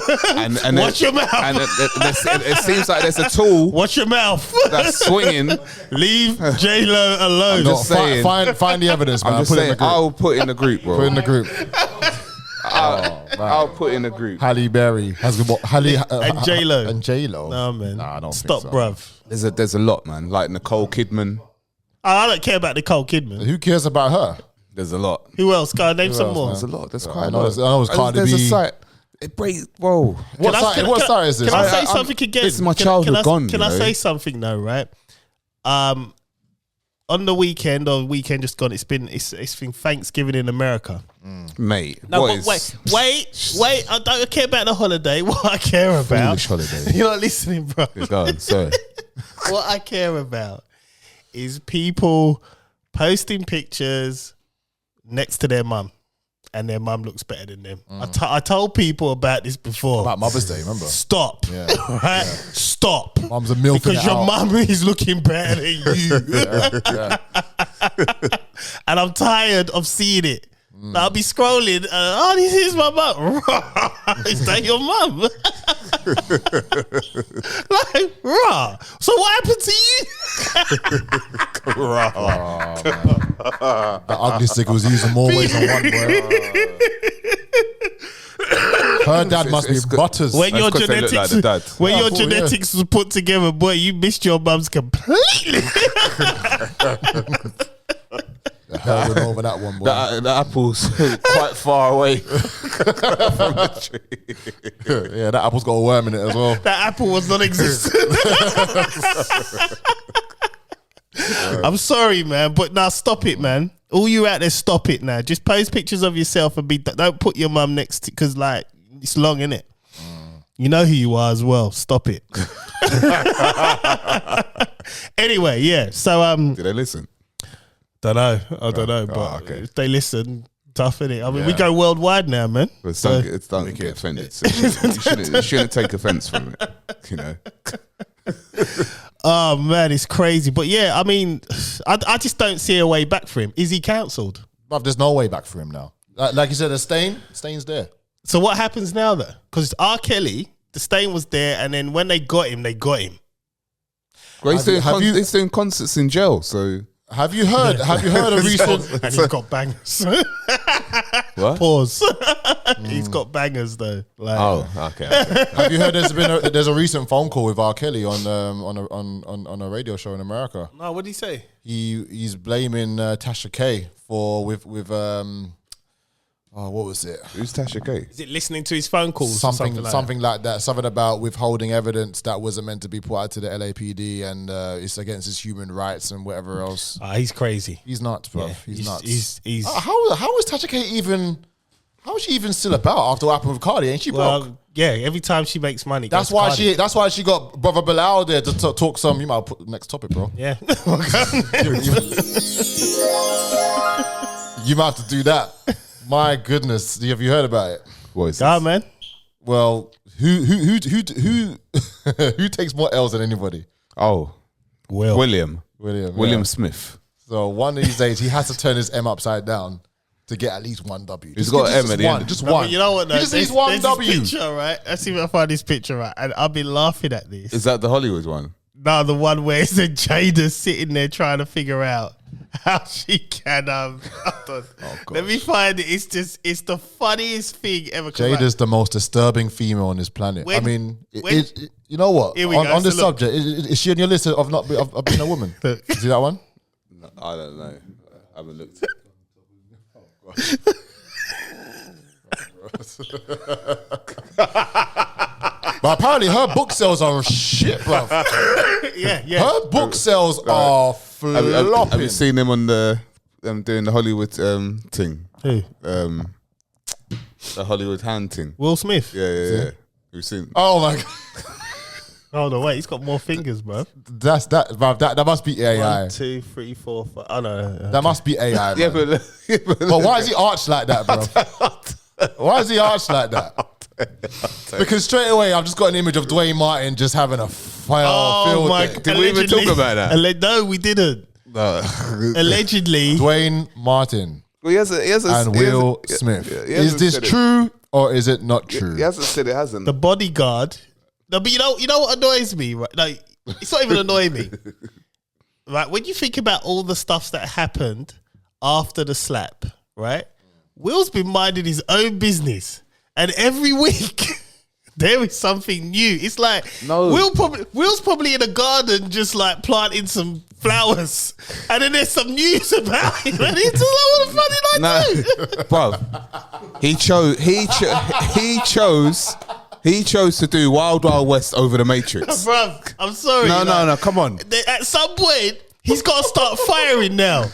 And Watch your mouth. And it seems like there's a tool Watch your mouth. that's swinging. Leave J-Lo alone. just saying. Find the evidence, man. I'm just Put it in the saying, group. I'll put in the group, bro. Put it in the group. I'll put in the group. Halle Berry has Halle And J-Lo. and J-Lo. No, man. Nah, I don't Stop, think so. bruv. There's a lot, man. Like Nicole Kidman. I don't care about Nicole Kidman. Who cares about her? There's a lot. Who else? Go on, name some else, more. man? There's a lot. There's I quite a know lot. it's- I know it's Cardi There's a B. site. It breaks. Whoa. What site is this? Can I say I'm- something again? it's my Can childhood I, gone, Can you I know? say something though? Right. On the weekend just gone. It's been Thanksgiving in America. Mate. No, what but is wait. I don't care about the holiday. What I care about. foolish holiday? You're not listening, bro. Go on, sorry. What I care about is people posting pictures next to their mum, and their mum looks better than them. I told people about this before. About Mother's Day, remember? Stop. Yeah. Right? Stop. Mum's a milfing Because it your out. mum is looking better than you. And I'm tired of seeing it. I'll be scrolling. This is my mum. Is that your mum? Like, raw. So what happened to you? The ugly stick was using more ways than one, boy. Her dad must be it's good. butters. When your 'cause they look like the dad. genetics, when Yeah, your I thought, yeah. genetics was put together, boy, you missed your mum's completely. Hurling over that one, boy. The apple's quite far away from the tree. Yeah, that apple's got a worm in it as well. That apple was non-existent. I'm sorry, man, but now stop it, man. All you out there, stop it now. Just post pictures of yourself and don't put your mum next to, because like it's long, innit? You know who you are as well. Stop it. Anyway, yeah. So Did they listen? don't know. I don't know, but okay. if they listen, tough, innit? I mean, we go worldwide now, man. But don't get offended. So you shouldn't take offense from it. You know. Oh man, it's crazy. But yeah, I mean, I just don't see a way back for him. Is he cancelled? Bruv, there's no way back for him now. Like you said, the stain's there. So what happens now though? Because R. Kelly, the stain was there, and then when they got him, they got him. Well, he's doing concerts in jail, so. Have you heard of recent? And he's got bangers. What? Pause. He's got bangers though. Like, Okay. Have you heard there's a recent phone call with R. Kelly on a radio show in America? no, what did he say? He's blaming Tasha K for with what was it? Who's Tasha K? Is it listening to his phone calls? or Something like that. Something about withholding evidence that wasn't meant to be put out to the LAPD, and it's against his human rights and whatever else. He's crazy. He's nuts, bro. Yeah, he's nuts. He's How is Tasha K even? How is she even still about after what happened with Cardi? Ain't she broke? yeah. Every time she makes money, That's goes to why Cardi. she got Brother Bilal there to talk some. You might put next topic, bro. Yeah. You might have to do that. My goodness, have you heard about it? What is God, this? man. Well, who takes more L's than anybody? Oh, William Yeah. Smith. So one of these days he has to turn his M upside down to get at least one W. He's got an M at the end. Just No, one. but you know what? He just needs one there's W. This picture, right? Let's see if I find this picture, right? And I've been laughing at this. Is that the Hollywood one? No, the one where it's a Jada sitting there trying to figure out how she can. Let me find it. It's the funniest thing ever. Jada's the most disturbing female on this planet. When- I mean, when- you know what? Here we go. On this So look. subject, is she on your list of being a woman? See that one? No, I don't know. I haven't looked. But apparently her book sales are shit, bro. Yeah. Her book sales are flopping. Have you seen him on the doing the Hollywood thing? Who? The Hollywood hand thing. Will Smith. Yeah. You've seen? Oh my god, Oh no, wait, he's got more fingers, bro. that's that, bruv. That must be AI. 1, 2, 3, 4, 5. Oh no. That must be AI. Yeah, Man. But why is he arched like that, bro? Why is he arched like that? Because straight away I've just got an image of Dwayne Martin just having a fire field day. Did we even talk about that? No, we didn't. No. Allegedly. Dwayne Martin Well, he hasn't, and Will Smith. he Is hasn't this said it. true or is it not true? He hasn't said it hasn't. The bodyguard. No, but you know what annoys me, right? Like, it's not even annoying me. Right? When you think about all the stuff that happened after the slap, right? Will's been minding his own business. And every week there is something new. It's like Will's probably in a garden just like planting some flowers. And then there's some news about him. And it's just like, what the fuck did I do? Bruv, he chose to do Wild Wild West over the Matrix. Bruv, I'm sorry. No, come on. At some point, he's got to start firing now.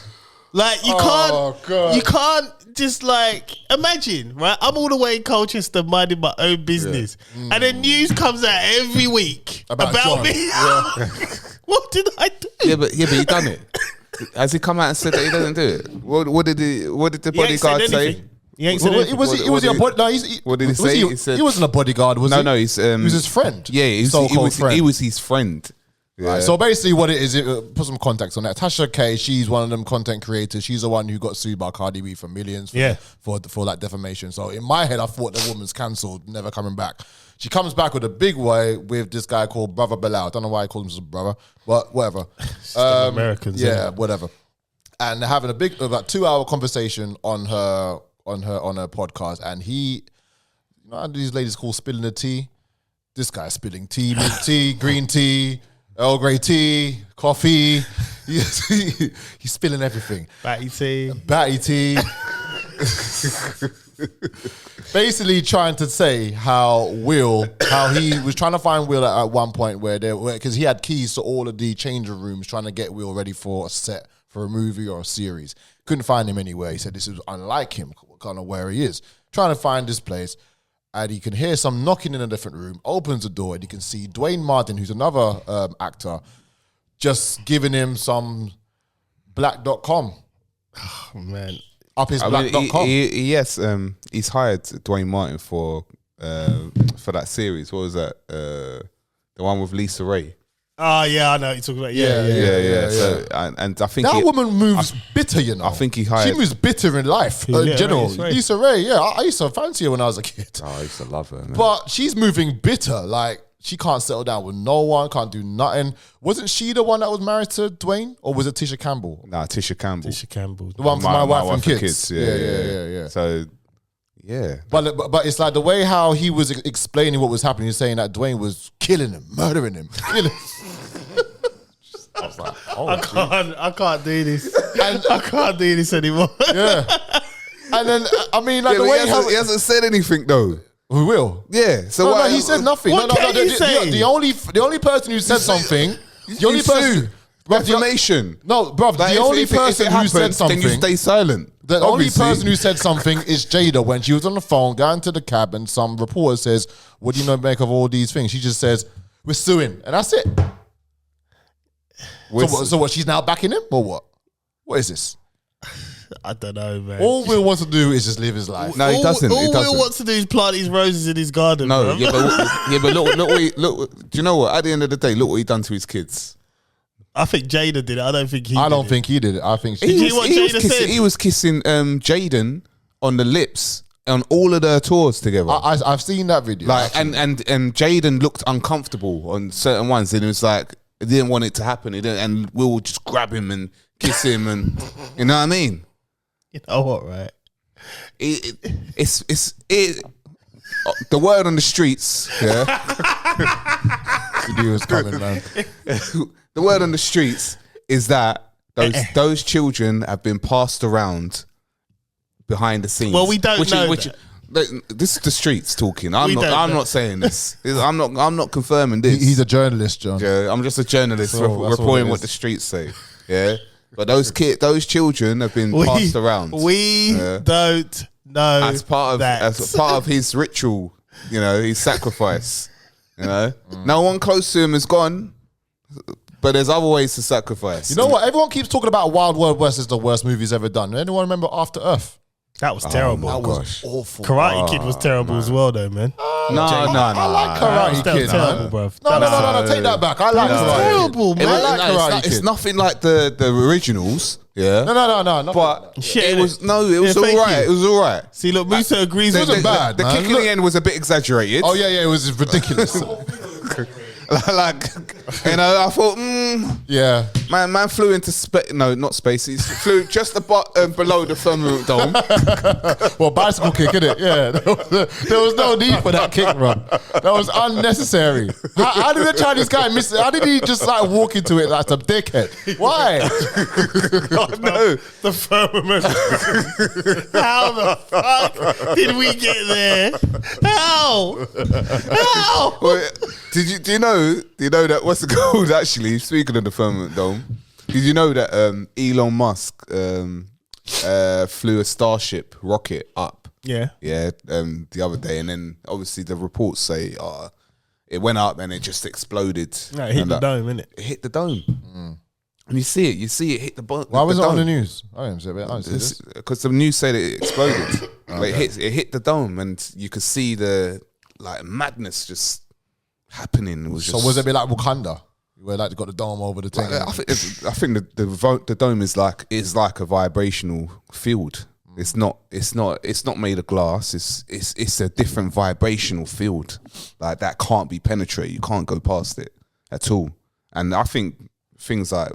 Like you Oh, God. you can't just like imagine, right? I'm all the way in Colchester minding my own business, and then news comes out every week About about John. me. What did I do? Yeah, but he done it. Has he come out and said that he doesn't do it? What did the He ain't said bodyguard say? anything. He ain't said Well, anything. was he a body? No, what did he say? He said- he wasn't a bodyguard, was he? No, he's he was his friend. Yeah, he So-called friend. was his friend. Yeah. Right, so basically what it is, put some context on that. Tasha K, she's one of them content creators. She's the one who got sued by Cardi B for millions for like defamation. So in my head, I thought the woman's cancelled, never coming back. She comes back with a big way with this guy called Brother Bilal. I don't know why he calls him his brother, but whatever. Americans, Yeah, isn't it? whatever. And they're having a big, about 2-hour conversation on her podcast. And he, you know, these ladies call spilling the tea. This guy's spilling tea, mint tea, green tea, Earl Grey tea, coffee. He's spilling everything. Batty tea. Batty tea. basically trying to say how he was trying to find Will at one point because he had keys to all of the changing rooms, trying to get Will ready for a set for a movie or a series. Couldn't find him anywhere. He said this is unlike him, kind of where he is. Trying to find this place, and he can hear some knocking in a different room. Opens the door, and he can see Dwayne Martin, who's another actor, just giving him some black.com. Oh, man. Up his black.com. Yes, he's hired Dwayne Martin for that series. What was that? The one with Lisa Ray. Oh, yeah, I know what you're talking about. Yeah. So, and I think that woman moves bitter, you know. I think he hired. She moves bitter in life, in general. Lisa Ray, yeah. I used to fancy her when I was a kid. Oh, I used to love her, man. But she's moving bitter. Like, she can't settle down with no one, can't do nothing. Wasn't she the one that was married to Dwayne? Or was it Tisha Campbell? Nah, Tisha Campbell. Tisha Campbell. The one for my wife and kids. Yeah. So, yeah. But it's like the way how he was explaining what was happening. He's saying that Dwayne was killing him, murdering him, killing him. I was like, I can't do this. I can't do this anymore. Yeah. And then, I mean, like the way he hasn't said anything, though. Who will? Yeah. So no, he said nothing. What can he say? The only person who said something. The only person. Defamation. No, bruv. Like the only person who said something. Then you stay silent. The only person who said something is Jada when she was on the phone going to the cab and some reporter says, "What do you make of all these things?" She just says, "We're suing," and that's it. So what? She's now backing him or what? What is this? I don't know, man. All Will wants to do is just live his life. No, he doesn't. All Will wants to do is plant these roses in his garden. No, bro. but look. Do you know what? At the end of the day, look what he done to his kids. I think Jada did it. I don't think he did it. I don't think he did it. I think she Did you hear what Jada said? He was kissing Jaden on the lips on all of their tours together. I've seen that video. Like and Jaden looked uncomfortable on certain ones, and it was like he didn't want it to happen. He didn't, and Will would just grab him and kiss him, and you know what I mean. You know what, right? It's the word on the streets. Yeah, the knew it was coming, man. The word on the streets is that those children have been passed around behind the scenes. Well, we don't know that. This is the streets talking. I'm not saying this. I'm not confirming this. He's a journalist, John. Yeah, I'm just a journalist So, reporting what the streets say. Yeah, but those children have been passed around. We don't know as part of his ritual. You know, his sacrifice. You know, no one close to him is gone, but there's other ways to sacrifice. You know what? Everyone keeps talking about Wild Wild West is the worst movies ever done. Anyone remember After Earth? That was terrible. That was awful. Karate Kid was terrible as well, though, man. No. I like Karate That was Kid, terrible, man. bro. No, take that back. I like Karate Kid. terrible, man. I like Karate It's Kid. nothing like the originals. Yeah. No. But Shit, it was thank all right. you. It was all right. See, look, Musa agrees It with wasn't me. bad, The man. kick in the end was a bit exaggerated. Oh, yeah, it was ridiculous. Like, you know, I thought, Yeah. man flew into space. No, not space. He flew just below the firmament dome. Well, bicycle kick, innit? Yeah. There was no need for that kick run. That was unnecessary. How did the Chinese guy miss it? How did he just like walk into it like some dickhead? Why? No. The firmament. How the fuck did we get there? How? Well, do you know that what's it called actually? Speaking of the firmament dome, did you know that Elon Musk flew a Starship rocket up? Yeah. The other day, and then obviously the reports say it went up and it just exploded. No, it hit the dome, innit? It hit the dome. And you see it hit the bottom. Why was it on the news? I didn't see this. Because the news said it exploded. Like it hit the dome, and you could see the like madness just happening. It was just, So was it a bit like Wakanda? Where like they got the dome over the thing? I think the dome is like a vibrational field. It's not made of glass. It's a different vibrational field. Like that can't be penetrated. You can't go past it at all. And I think things like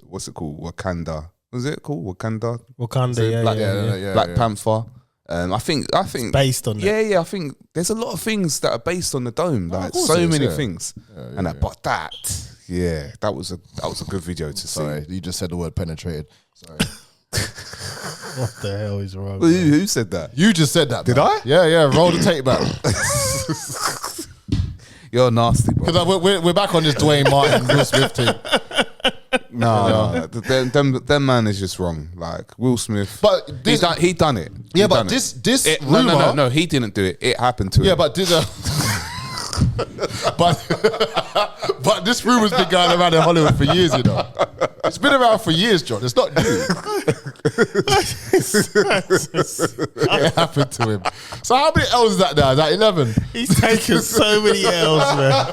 what's it called? Wakanda. Was it called Wakanda? Wakanda, Black Panther. I think based on that. Yeah. I think there's a lot of things that are based on the dome. Like course so it is, many yeah. things. But that was a good video to see. Sorry, you just said the word penetrated. Sorry. What the hell is wrong? Who said that? You just said that. Did man. I? Yeah. Roll the tape back. You're nasty, bro. Because we're back on this Dwayne Martin, Will Smith thing. No. Them man is just wrong. Like Will Smith, But this, he done it. yeah, He but done it. this No, rumor. he didn't do it. It happened to him. Yeah, but but this rumor's been going around in Hollywood for years, you know. It's been around for years, John. It's not new. It happened to him. So how many L's is that now? Is that 11? He's taken so many L's, man.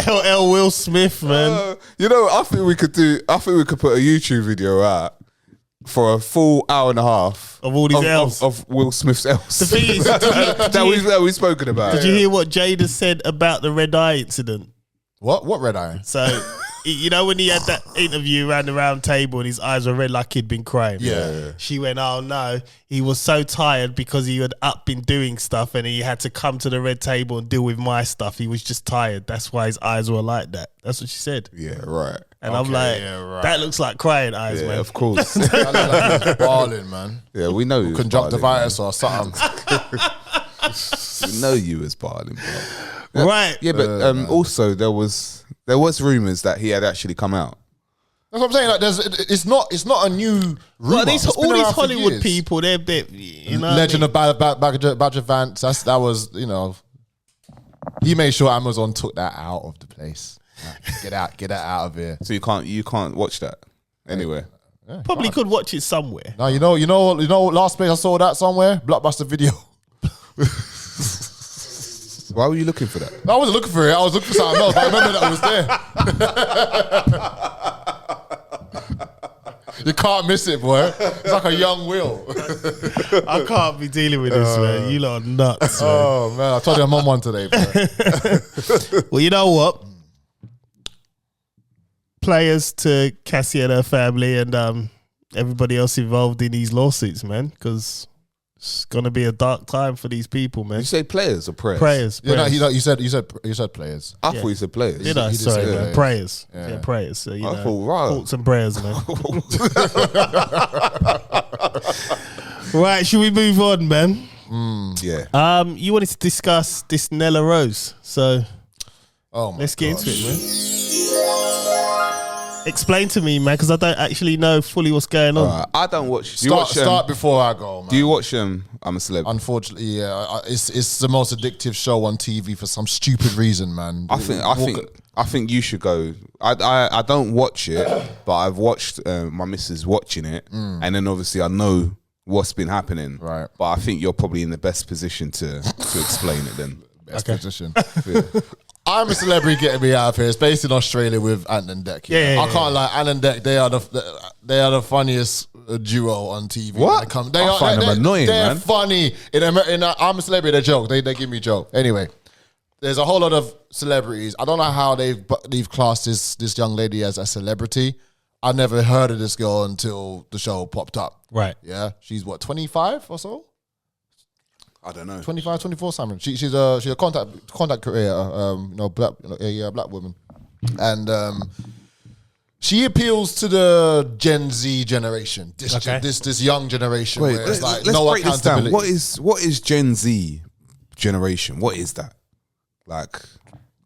LL Will Smith, man. You know, I think we could put a YouTube video out for a full hour and a half Of all these L's. of Will Smith's L's. The thing is, that we've spoken about. did you hear what Jada said about the red eye incident? What red eye? So, you know, when he had that interview around the round table and his eyes were red like he'd been crying. Yeah. She went, oh no, he was so tired because he had been doing stuff and he had to come to the red table and deal with my stuff. He was just tired. That's why his eyes were like that. That's what she said. Yeah, right. And I'm like, that looks like crying eyes, Yeah, man. of course. That look like he's balling, man. Yeah, we know you was Conjunctivitis or something. balling. We know you was balling, bro. Right. Yeah, but also there was rumors that he had actually come out. That's what I'm saying. Like, it's not a new rumor. But It's been all around these for Hollywood years. people, they're a bit, you know. Legend of Badger Vance. That was, you know, he made sure Amazon took that out of the place. Like, get that out of here. So you can't watch that anywhere. Probably could watch it somewhere. No, you know. Last place I saw that somewhere, Blockbuster Video. Why were you looking for that? I wasn't looking for it. I was looking for something else. I remember that it was there. You can't miss it, boy. It's like a young Will. I can't be dealing with this, man. You lot are nuts, man. Oh man, I told you I'm on one today, bro. Well, you know what? Players to Cassie and her family and everybody else involved in these lawsuits, man, because it's gonna be a dark time for these people, man. Did you say players or prayers? Prayers. Yeah, no, prayers. you said players. I thought you said players. Did I? he did Sorry, say man. prayers. Prayers. Yeah, prayers. So, you I know, thought, right. thoughts and prayers, man. Right, should we move on, man? Yeah. You wanted to discuss this Nella Rose, so Oh my let's get gosh. into it, man. Explain to me, man, because I don't actually know fully what's going on. I don't watch. Do you Start watch? before I go, man. Do you watch I'm a Celeb? Unfortunately, yeah, it's the most addictive show on TV for some stupid reason, man. I think you should go. I don't watch it, but I've watched my missus watching it, and then obviously I know what's been happening. Right. But I think you're probably in the best position to explain it then. Best position. I'm a Celebrity getting me out of here. It's based in Australia with Ant and Dec. Yeah, I can't lie. Ant and Dec, they are the funniest duo on TV. What? I find them annoying, they're man. funny. In I'm a Celebrity, they joke. They give me joke. Anyway, there's a whole lot of celebrities. I don't know how they've classed this young lady as a celebrity. I never heard of this girl until the show popped up. Right. Yeah, she's what, 25 or so? I don't know. 25, 24, Simon. She's a contact creator, black woman, and she appeals to the Gen Z generation. This young generation. Wait, where it's like let's no break this down. accountability. What is Gen Z generation? What is that? Like,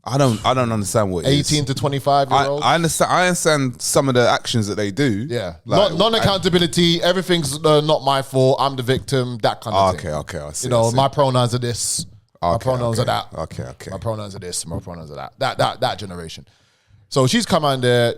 I don't understand what it is. 18 to 25-year-olds. I understand some of the actions that they do. Yeah, Like, non-accountability. Everything's not my fault. I'm the victim. That kind of thing. Okay. I see. You know, I see. my pronouns are this. My Okay, pronouns okay. are that. Okay. My pronouns are this. My pronouns are that. That generation. So she's come on there.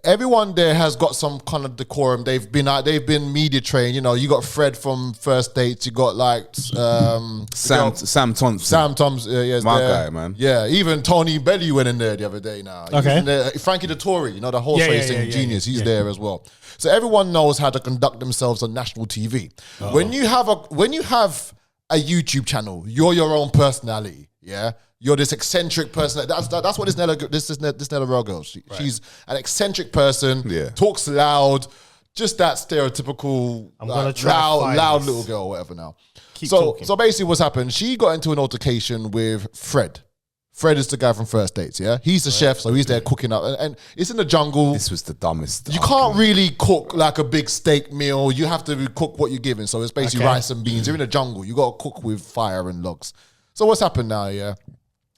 Everyone there has got some kind of decorum. They've been media trained. You know, you got Fred from First Dates. You got like Sam Thompson. Sam Toms. My there. guy, man. Yeah, even Tony Belly went in there the other day. Now, He was Okay. in there. Frankie Dettori, you know, the horse Yeah, racing genius. He's there as well. So everyone knows how to conduct themselves on national TV. When you have a YouTube channel, you're your own personality. Yeah. You're this eccentric person. That's what this Nella Rose girl. She's an eccentric person. Yeah. Talks loud. Just that stereotypical gonna try to find loud this. little girl, or whatever. Now, Keep so talking. so basically, what's happened? She got into an altercation with Fred Fred is the guy from First Dates, yeah? He's the chef, so he's there cooking up. And it's in the jungle. This was the dumbest. You can't really cook like a big steak meal. You have to cook what you're given. So it's basically rice and beans. You're in the jungle. You got to cook with fire and logs. So what's happened now, yeah?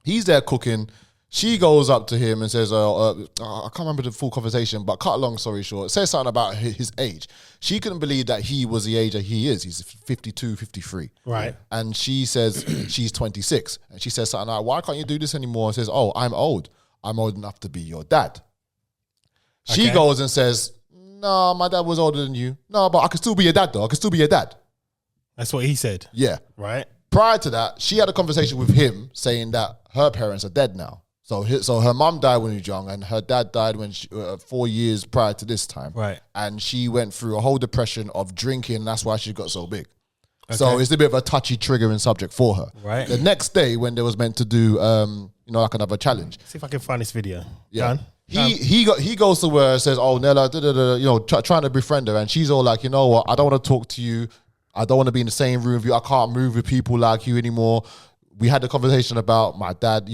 He's there cooking. She goes up to him and says, I can't remember the full conversation, but cut a long story short, says something about his age. She couldn't believe that he was the age that he is. He's 52, 53. Right. And she says she's 26. And she says something like, why can't you do this anymore? And says, oh, I'm old. I'm old enough to be your dad. She goes and says, no, my dad was older than you. No, but I can still be your dad, though. I can still be your dad. That's what he said. Yeah. Right. Prior to that, she had a conversation with him saying that her parents are dead now. So her mum died when she was young, and her dad died when 4 years prior to this time. Right. And she went through a whole depression of drinking, and that's why she got so big. Okay. So it's a bit of a touchy, triggering subject for her. Right. The next day, when they was meant to do, like another challenge. See if I can find this video. Yeah. He goes to her and says, "Oh, Nella, trying to befriend her," and she's all like, "You know what? I don't want to talk to you. I don't want to be in the same room with you. I can't move with people like you anymore. We had the conversation about my dad.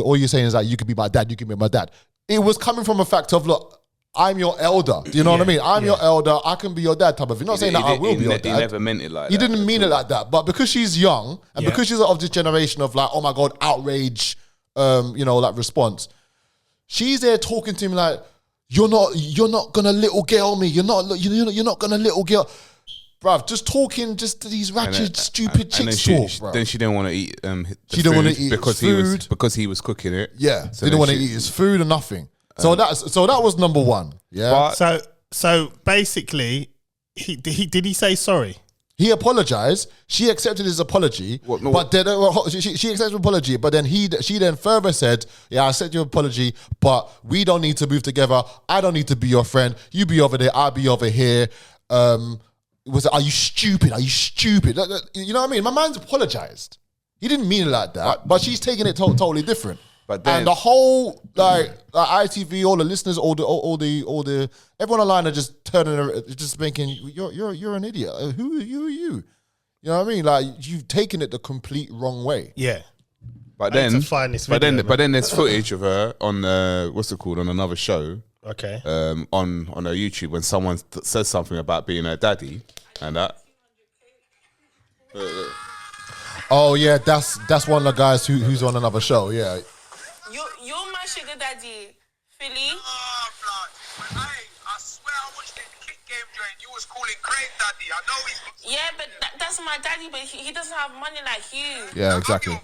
All you're saying is that you could be my dad, you can be my dad." It was coming from a fact of, look, I'm your elder. Do you know what I mean? I'm your elder. I can be your dad type of thing. Not saying that I will be your dad. He never meant it like that. He didn't mean it like that. But because she's young and because she's of this generation of like, oh my God, outrage, like response, she's there talking to him like, you're not gonna little girl me. You're not gonna little girl. Bruv, just talking, just these ratchet, stupid chicks talk, bruv. Then she didn't want to eat. She didn't want to eat because he was cooking it. Yeah, so didn't want to eat his food or nothing. So that was number one. Yeah. So basically, did he say sorry? He apologized. She accepted his apology, but then she accepted his apology. But then she then further said, "Yeah, I accept your apology, but we don't need to move together. I don't need to be your friend. You be over there. I'll be over here." Are you stupid? Are you stupid? You know what I mean? My man's apologized. He didn't mean it like that, but she's taking it totally different. But then, and the whole ITV, all the listeners, all the everyone online are just turning, just making you're an idiot. Who are you? You know what I mean? Like you've taken it the complete wrong way. Yeah. But then there's footage of her on on another show. Okay. On her YouTube when someone says something about being her daddy and that. Oh yeah, that's one of the guys who's on another show. Yeah. You're my sugar daddy, Philly. Oh, blood. I swear I watched the kick game joint. You was calling Craig daddy. I know he's. Yeah, but that's my daddy, but he doesn't have money like you. Yeah, exactly.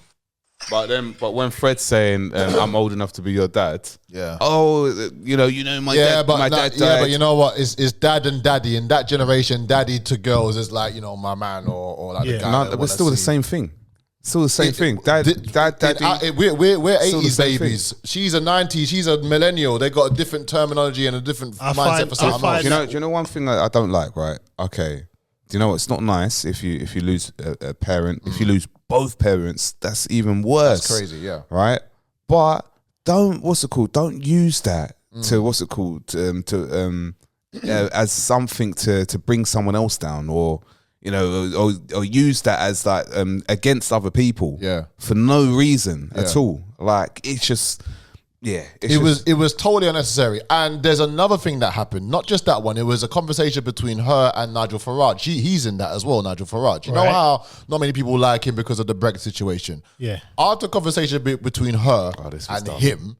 But when Fred's saying I'm old enough to be your dad, yeah. Oh, my dad. My dad died. Yeah, but you know what? It's dad and daddy in that generation. Daddy to girls is like my man or like the guy. No, but still the same thing. Still the same thing. Daddy. We're 80s babies. She's a 90s. She's a millennial. They got a different terminology and a different mindset for something else. Do you know one thing I don't like? Right? Okay. Do you know it's not nice if you lose a parent? If you lose both parents, that's even worse. That's crazy, yeah. Right? But don't use that to as something to bring someone else down or use that as like against other people. Yeah. For no reason at all. Like it's just. Yeah, it was totally unnecessary. And there's another thing that happened. Not just that one. It was a conversation between her and Nigel Farage. He's in that as well, Nigel Farage. You know how not many people like him because of the Brexit situation. Yeah. After conversation between her and him,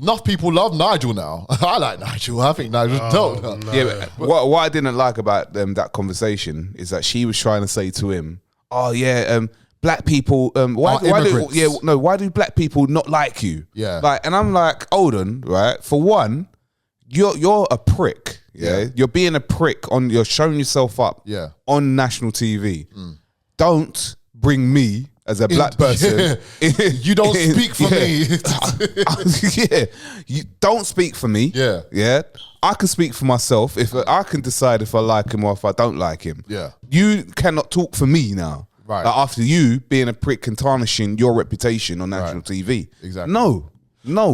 enough people love Nigel now. I like Nigel. I think Nigel's dope. No. Yeah, but what I didn't like about that conversation is that she was trying to say to him, "Oh yeah, black people, why do black people not like you?" Yeah. Like, and I'm like, hold on, right? For one, you're a prick. Yeah. You're being a prick you're showing yourself up on national TV. Don't bring me as a black person. You don't speak for me. You don't speak for me. Yeah. Yeah. I can speak for myself. If I can decide if I like him or if I don't like him. Yeah. You cannot talk for me now. Right. Like after you being a prick and tarnishing your reputation on national TV. Exactly. No.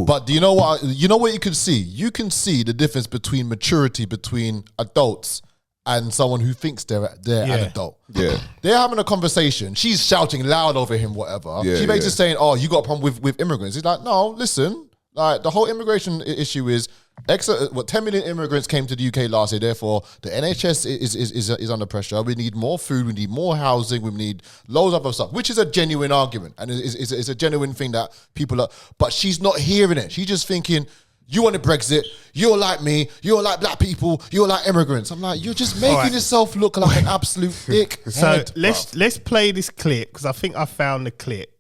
But do you know what? You know what you can see? You can see the difference between maturity between adults and someone who thinks they're an adult. Yeah. They're having a conversation. She's shouting loud over him, whatever. Yeah, She basically saying, oh, you got a problem with immigrants. He's like, no, listen. Like, the whole immigration issue is 10 million immigrants came to the UK last year. Therefore, the NHS is under pressure. We need more food. We need more housing. We need loads of other stuff, which is a genuine argument. And it's a genuine thing that people are... But she's not hearing it. She's just thinking... You want a Brexit, you're like me, you're like black people, you're like immigrants. I'm like, you're just making yourself look like an absolute dick. So let's play this clip, because I think I found the clip.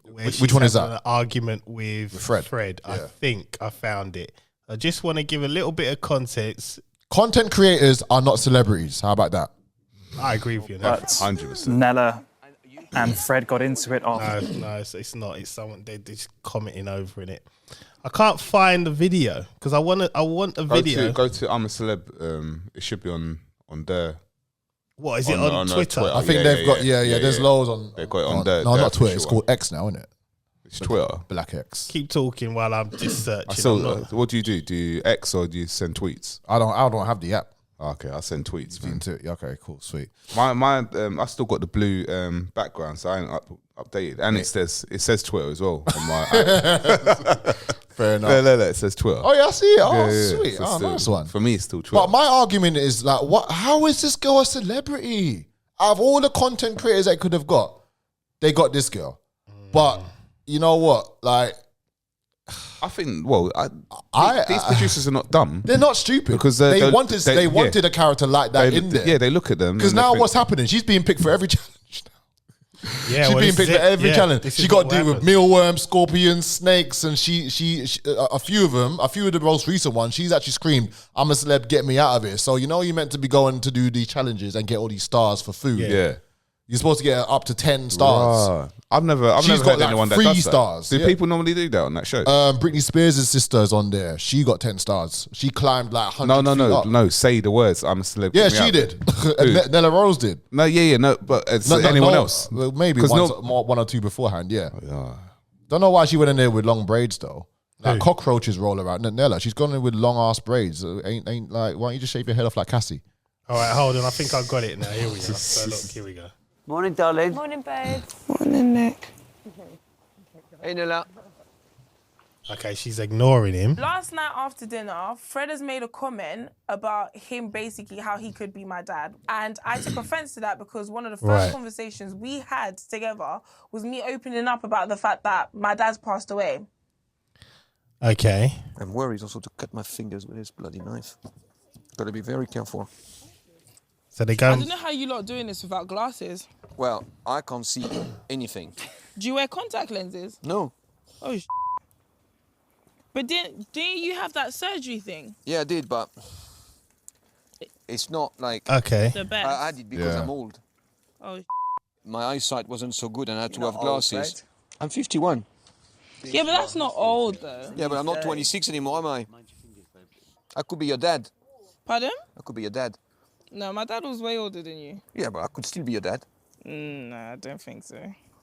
Which one is that? An argument with Fred. Yeah. I think I found it. I just want to give a little bit of context. Content creators are not celebrities. How about that? I agree with you. But 100%. Nella and Fred got into it off. No, it's not. It's someone they're just commenting over in it. I can't find the video because I want a video. Go to I'm a Celeb. It should be on there. What is it on Twitter? I think they've got there's loads on. They've got it on there. No, their not Twitter. It's official called X now, isn't it? It's Twitter. Black X. Keep talking while I'm just searching. What do you do? Do you X or do you send tweets? I don't have the app. Okay, I send tweets. Man. Into it. Okay, cool, sweet. My I still got the blue background, so I ain't updated, and it says Twitter as well on my app. Fair enough. No, it says Twitter. Oh yeah, I see it. Oh Yeah. sweet. So Oh, still- nice one. For me, it's still Twitter. But my argument is like, what? How is this girl a celebrity? Out of all the content creators they could have got, they got this girl. But you know what? Like, I think these producers are not dumb. they're not stupid Because they wanted a character like that in there. Yeah, they look at them Because and they now think- what's happening? She's being picked for every challenge. Yeah, She's being picked for every challenge. this She is got what to deal with happened. mealworms, scorpions, snakes, and she a few of the most recent ones. She's actually screamed, "I'm a celeb, get me out of here." So you're meant to be going to do these challenges and get all these stars for food. Yeah. You're supposed to get up to 10 stars. Rah. I've never She's heard got like anyone that 3 does stars. that. Do Yeah. people normally do that on that show? Britney Spears' sister is on there. She got 10 stars. She climbed like 100 feet up. No. Say the words. I'm a celeb. Yeah, get me she out. did. Who? And Nella Rose did. No, no. But it's No, anyone no, else? well, maybe 'Cause one or two beforehand, yeah. Don't know why she went in there with long braids though. Like cockroaches roll around. Nella, she's gone in with long ass braids. Ain't like, why don't you just shave your head off like Cassie? All right, hold on. I think I got it now. Here we go. So look, here we go. Morning, darling. Morning, babe. Morning, Nick. Hey, Nilla. Okay, she's ignoring him. Last night after dinner, Fred has made a comment about him basically how he could be my dad. And I took offense to that because one of the first conversations we had together was me opening up about the fact that my dad's passed away. Okay. I'm worried also to cut my fingers with this bloody knife. Got to be very careful. So they I go. don't know how you lot are doing this without glasses. Well, I can't see anything. Do you wear contact lenses? No. Oh, but didn't you have that surgery thing? Yeah, I did, but it's not like Okay. The best. I had it because Yeah. I'm old. Oh, My eyesight wasn't so good and I had to have glasses. I'm 51. yeah, but that's not old though. Yeah, but I'm not 26 anymore, am I? I could be your dad. Pardon? I could be your dad. No, my dad was way older than you. Yeah, but I could still be your dad. No, I don't think so.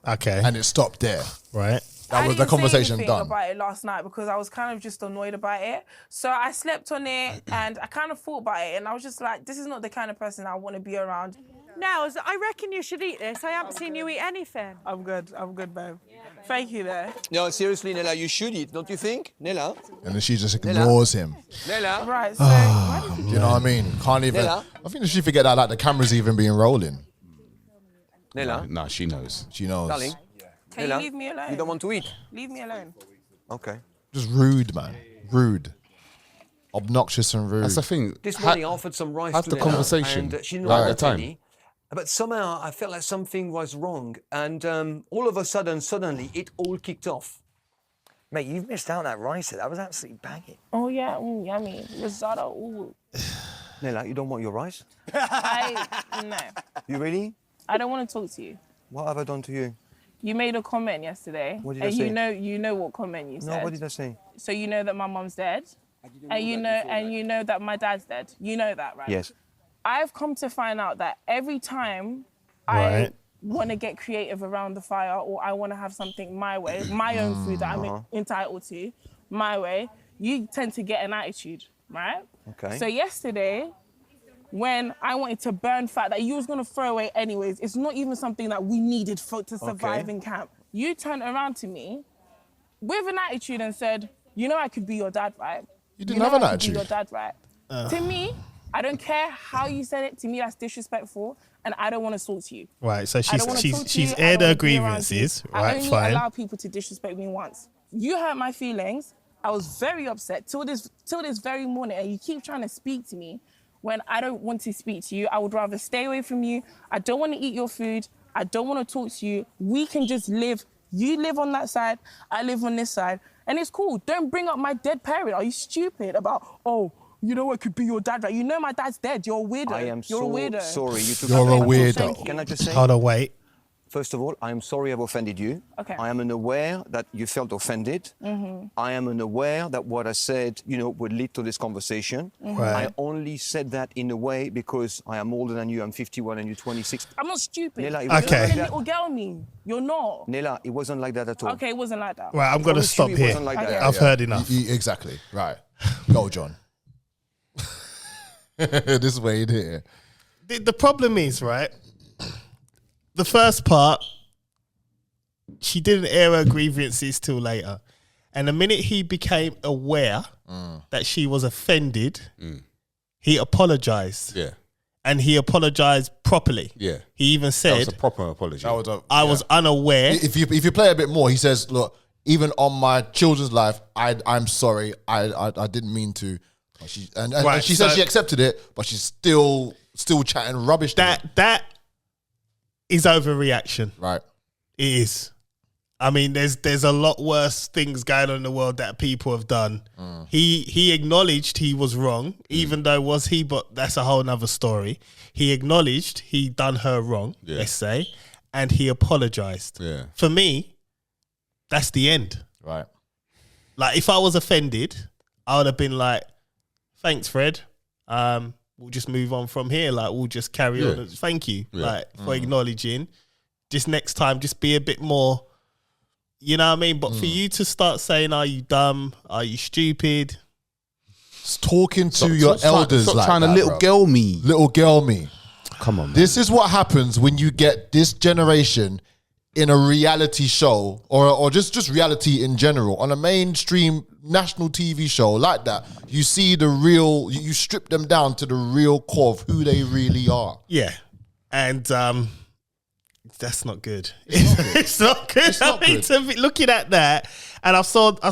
Okay. And it stopped there. Right. That I was the didn't say conversation anything done. about it last night because I was kind of just annoyed about it. So I slept on it and I kind of thought about it and I was just like, this is not the kind of person I want to be around. Nels, I reckon you should eat this. I haven't seen you eat anything. I'm good, babe. Thank you there. No, seriously, Nella, you should eat, don't you think? Nella? And then she just ignores him. Nella? Right, so why did you You know what I mean? Can't even. Nella? I think she forget that like the camera's even being rolling. Nella? Nah, she knows. She knows. Darling? Can you Nella? leave me alone? You don't want to eat? Leave me alone. Okay. Just rude, man. Rude. Obnoxious and rude. That's the thing. This morning I offered some rice have to the Nella, conversation and she didn't right want at the time. any. But somehow I felt like something was wrong, and all of a suddenly it all kicked off. Mate, you've missed out on that rice. That was absolutely banging. Oh yeah, yummy. Risotto, ooh. Nella, you don't want your rice? No. You really? I don't want to talk to you. What have I done to you? You made a comment yesterday. What did I and say? you know what comment you said. No, what did I say? So you know that my mum's dead? And you know that my dad's dead. You know that, right? Yes. I've come to find out that every time I Right. want to get creative around the fire or I want to have something my way, my own food that I'm entitled to, my way, you tend to get an attitude, right? Okay. So yesterday, when I wanted to burn fat that you was gonna throw away anyways. It's not even something that we needed to survive in camp. You turned around to me with an attitude and said, you know I could be your dad, right? You didn't have an I could be attitude. your dad, right? To me, I don't care how you said it. To me, that's disrespectful, and I don't want to talk to you. Right, so I don't wanna talk to she's you, I aired don't her wanna be around you. grievances. I Right, only fine. allow people to disrespect me once. You hurt my feelings. I was very upset till this very morning, and you keep trying to speak to me when I don't want to speak to you. I would rather stay away from you. I don't want to eat your food. I don't want to talk to you. We can just live. You live on that side. I live on this side, and it's cool. Don't bring up my dead parent. Are you stupid about? Oh, you know what could be your dad, right? You know my dad's dead. You're a weirdo. I am You're a weirdo. sorry. You took You're a Thank weirdo. you. Can I just say? Hold on, wait. First of all, I am sorry I've offended you. Okay. I am unaware that you felt offended. I am unaware that what I said, would lead to this conversation. Right. I only said that in a way because I am older than you. I'm 51 and you're 26. I'm not stupid. Nela, it You're wasn't Okay. like like a that. little girl me. You're not. Nela, it wasn't like that at all. Okay, it wasn't like that. Right, I'm going to promise you stop it here. wasn't like that. I've heard enough. Exactly. Right. Go, John. This is where you did it. The problem is, right, the first part, she didn't air her grievances till later. And the minute he became aware that she was offended, he apologized. Yeah. And he apologized properly. Yeah. He even That said, was a proper apology. I was unaware. If you play a bit more, he says, "Look, even on my children's life, I'm sorry. I didn't mean to." And Right, she said so- she accepted it, but she's still chatting rubbish. to him. That is overreaction. Right. It is. I mean, there's a lot worse things going on in the world that people have done. He acknowledged he was wrong, even though was he, but that's a whole nother story. He acknowledged he done her wrong, let's say, and he apologized. Yeah. For me, that's the end. Right. Like, if I was offended, I would have been like, thanks, Fred. We'll just move on from here. Like, we'll just carry on. Thank you, like, for acknowledging. Just next time, just be a bit more, you know what I mean? But for you to start saying, are you dumb? Are you stupid? Talking to your elders stop like trying that, to little bro. girl me. Little girl me. Come on, man. This is what happens when you get this generation in a reality show or just reality in general on a mainstream national TV show like that. You see the real, you strip them down to the real core of who they really are. Yeah. And that's not good. It's not good. It's not I mean, good. to be looking at that, and I've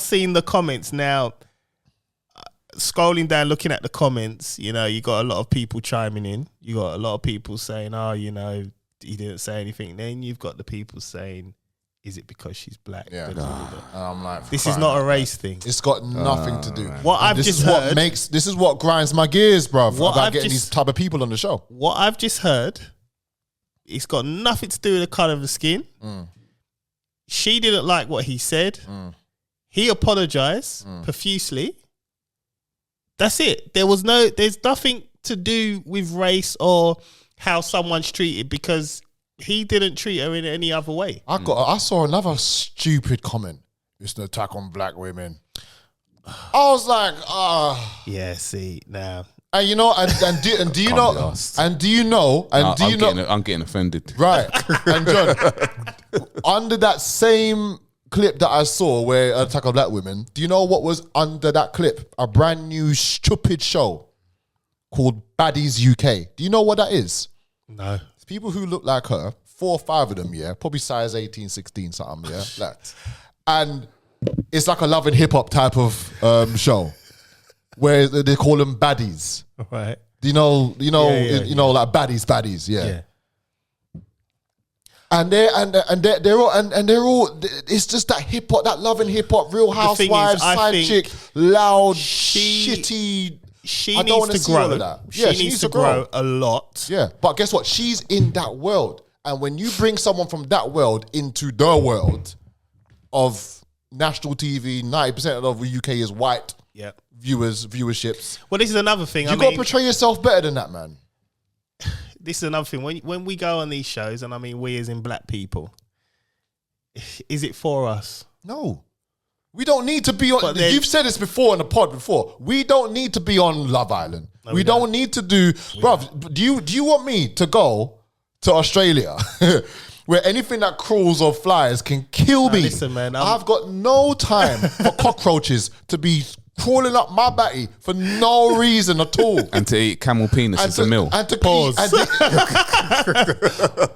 seen the comments now. Scrolling down, looking at the comments, you got a lot of people chiming in. You got a lot of people saying, "Oh, he didn't say anything." Then you've got the people saying, "Is it because she's black?" Yeah. Da, da, da, da. And I'm like, This is not a race thing. It's got nothing to do. What I've this just is heard- this is what grinds my gears, bruv, What about I've getting just- these type of people on the show. What I've just heard, it's got nothing to do with the color of the skin. She didn't like what he said. He apologized profusely. That's it. There's nothing to do with race or how someone's treated because he didn't treat her in any other way. I saw another stupid comment. It's an attack on black women. I was like, Yeah, see, now. And you know, and do you Can't know, be arsed. and do you know, and do you know, I'm getting offended. right? And John, under that same clip that I saw where attack on black women, do you know what was under that clip? A brand new stupid show called Baddies UK. Do you know what that is? No. It's people who look like her, 4 or 5 of them, yeah, probably size 18, 16, something, yeah, like, and it's like a love and hip hop type of show where they call them baddies. Right. You know, Yeah. like baddies, yeah. And they're all. It's just that hip hop, that love and hip hop, Real thing is, Housewives, I side think chick, loud, she- shitty. She I don't needs wanna to see all grow. of that. She Yeah, needs to grow a lot. Yeah, but guess what? She's in that world, and when you bring someone from that world into the world of national TV, 90% of the UK is white. Yeah. Viewerships. Well, this is another thing. You got to portray yourself better than that, man. This is another thing. When we go on these shows, and I mean we as in black people, is it for us? No. We don't need to be on. But then- You've said this before in the pod before. We don't need to be on Love Island. we don't need to do, bruv. Do you want me to go to Australia where anything that crawls or flies can kill me? Listen, man, I've got no time for cockroaches to be crawling up my batty for no reason at all. And to eat camel penis as a meal. And to Pause.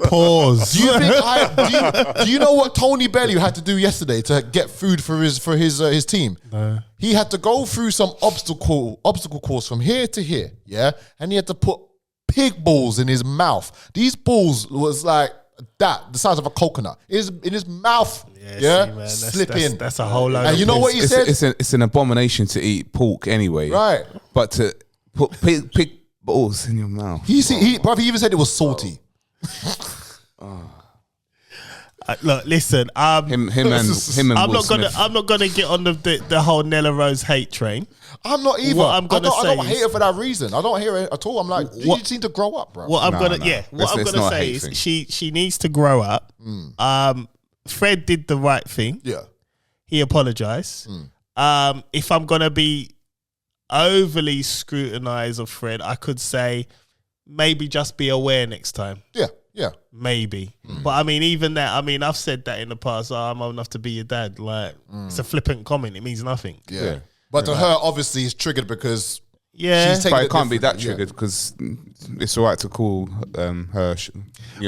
Pause. Do you know what Tony Bellew had to do yesterday to get food for his team? No. He had to go through some obstacle course from here to here, yeah? And he had to put pig balls in his mouth. These balls was like that, the size of a coconut, is in his mouth. Yeah, see, man, slipping. That's a whole load. And you know what he said? It's an abomination to eat pork anyway. Right. But to put pig balls in your mouth. He even said it was salty. Look, listen. Him and I'm Will not gonna. Smith. I'm not gonna get on the whole Nella Rose hate train. I'm not either. What I'm gonna I say don't hate is- her for that reason. I don't hate her at all. I'm like, you just need to grow up, bro. What I'm No, gonna no. What I'm It's gonna not a say hate is thing. she needs to grow up. Fred did the right thing. Yeah. He apologized. If I'm gonna be overly scrutinized of Fred, I could say maybe just be aware next time. Yeah. Maybe. But I mean, even that, I mean, I've said that in the past. I'm old enough to be your dad. Like, it's a flippant comment. It means nothing. Yeah. But to her, obviously, it's triggered because Yeah. she's taking But it can't be that differently. triggered because it's all right to call her,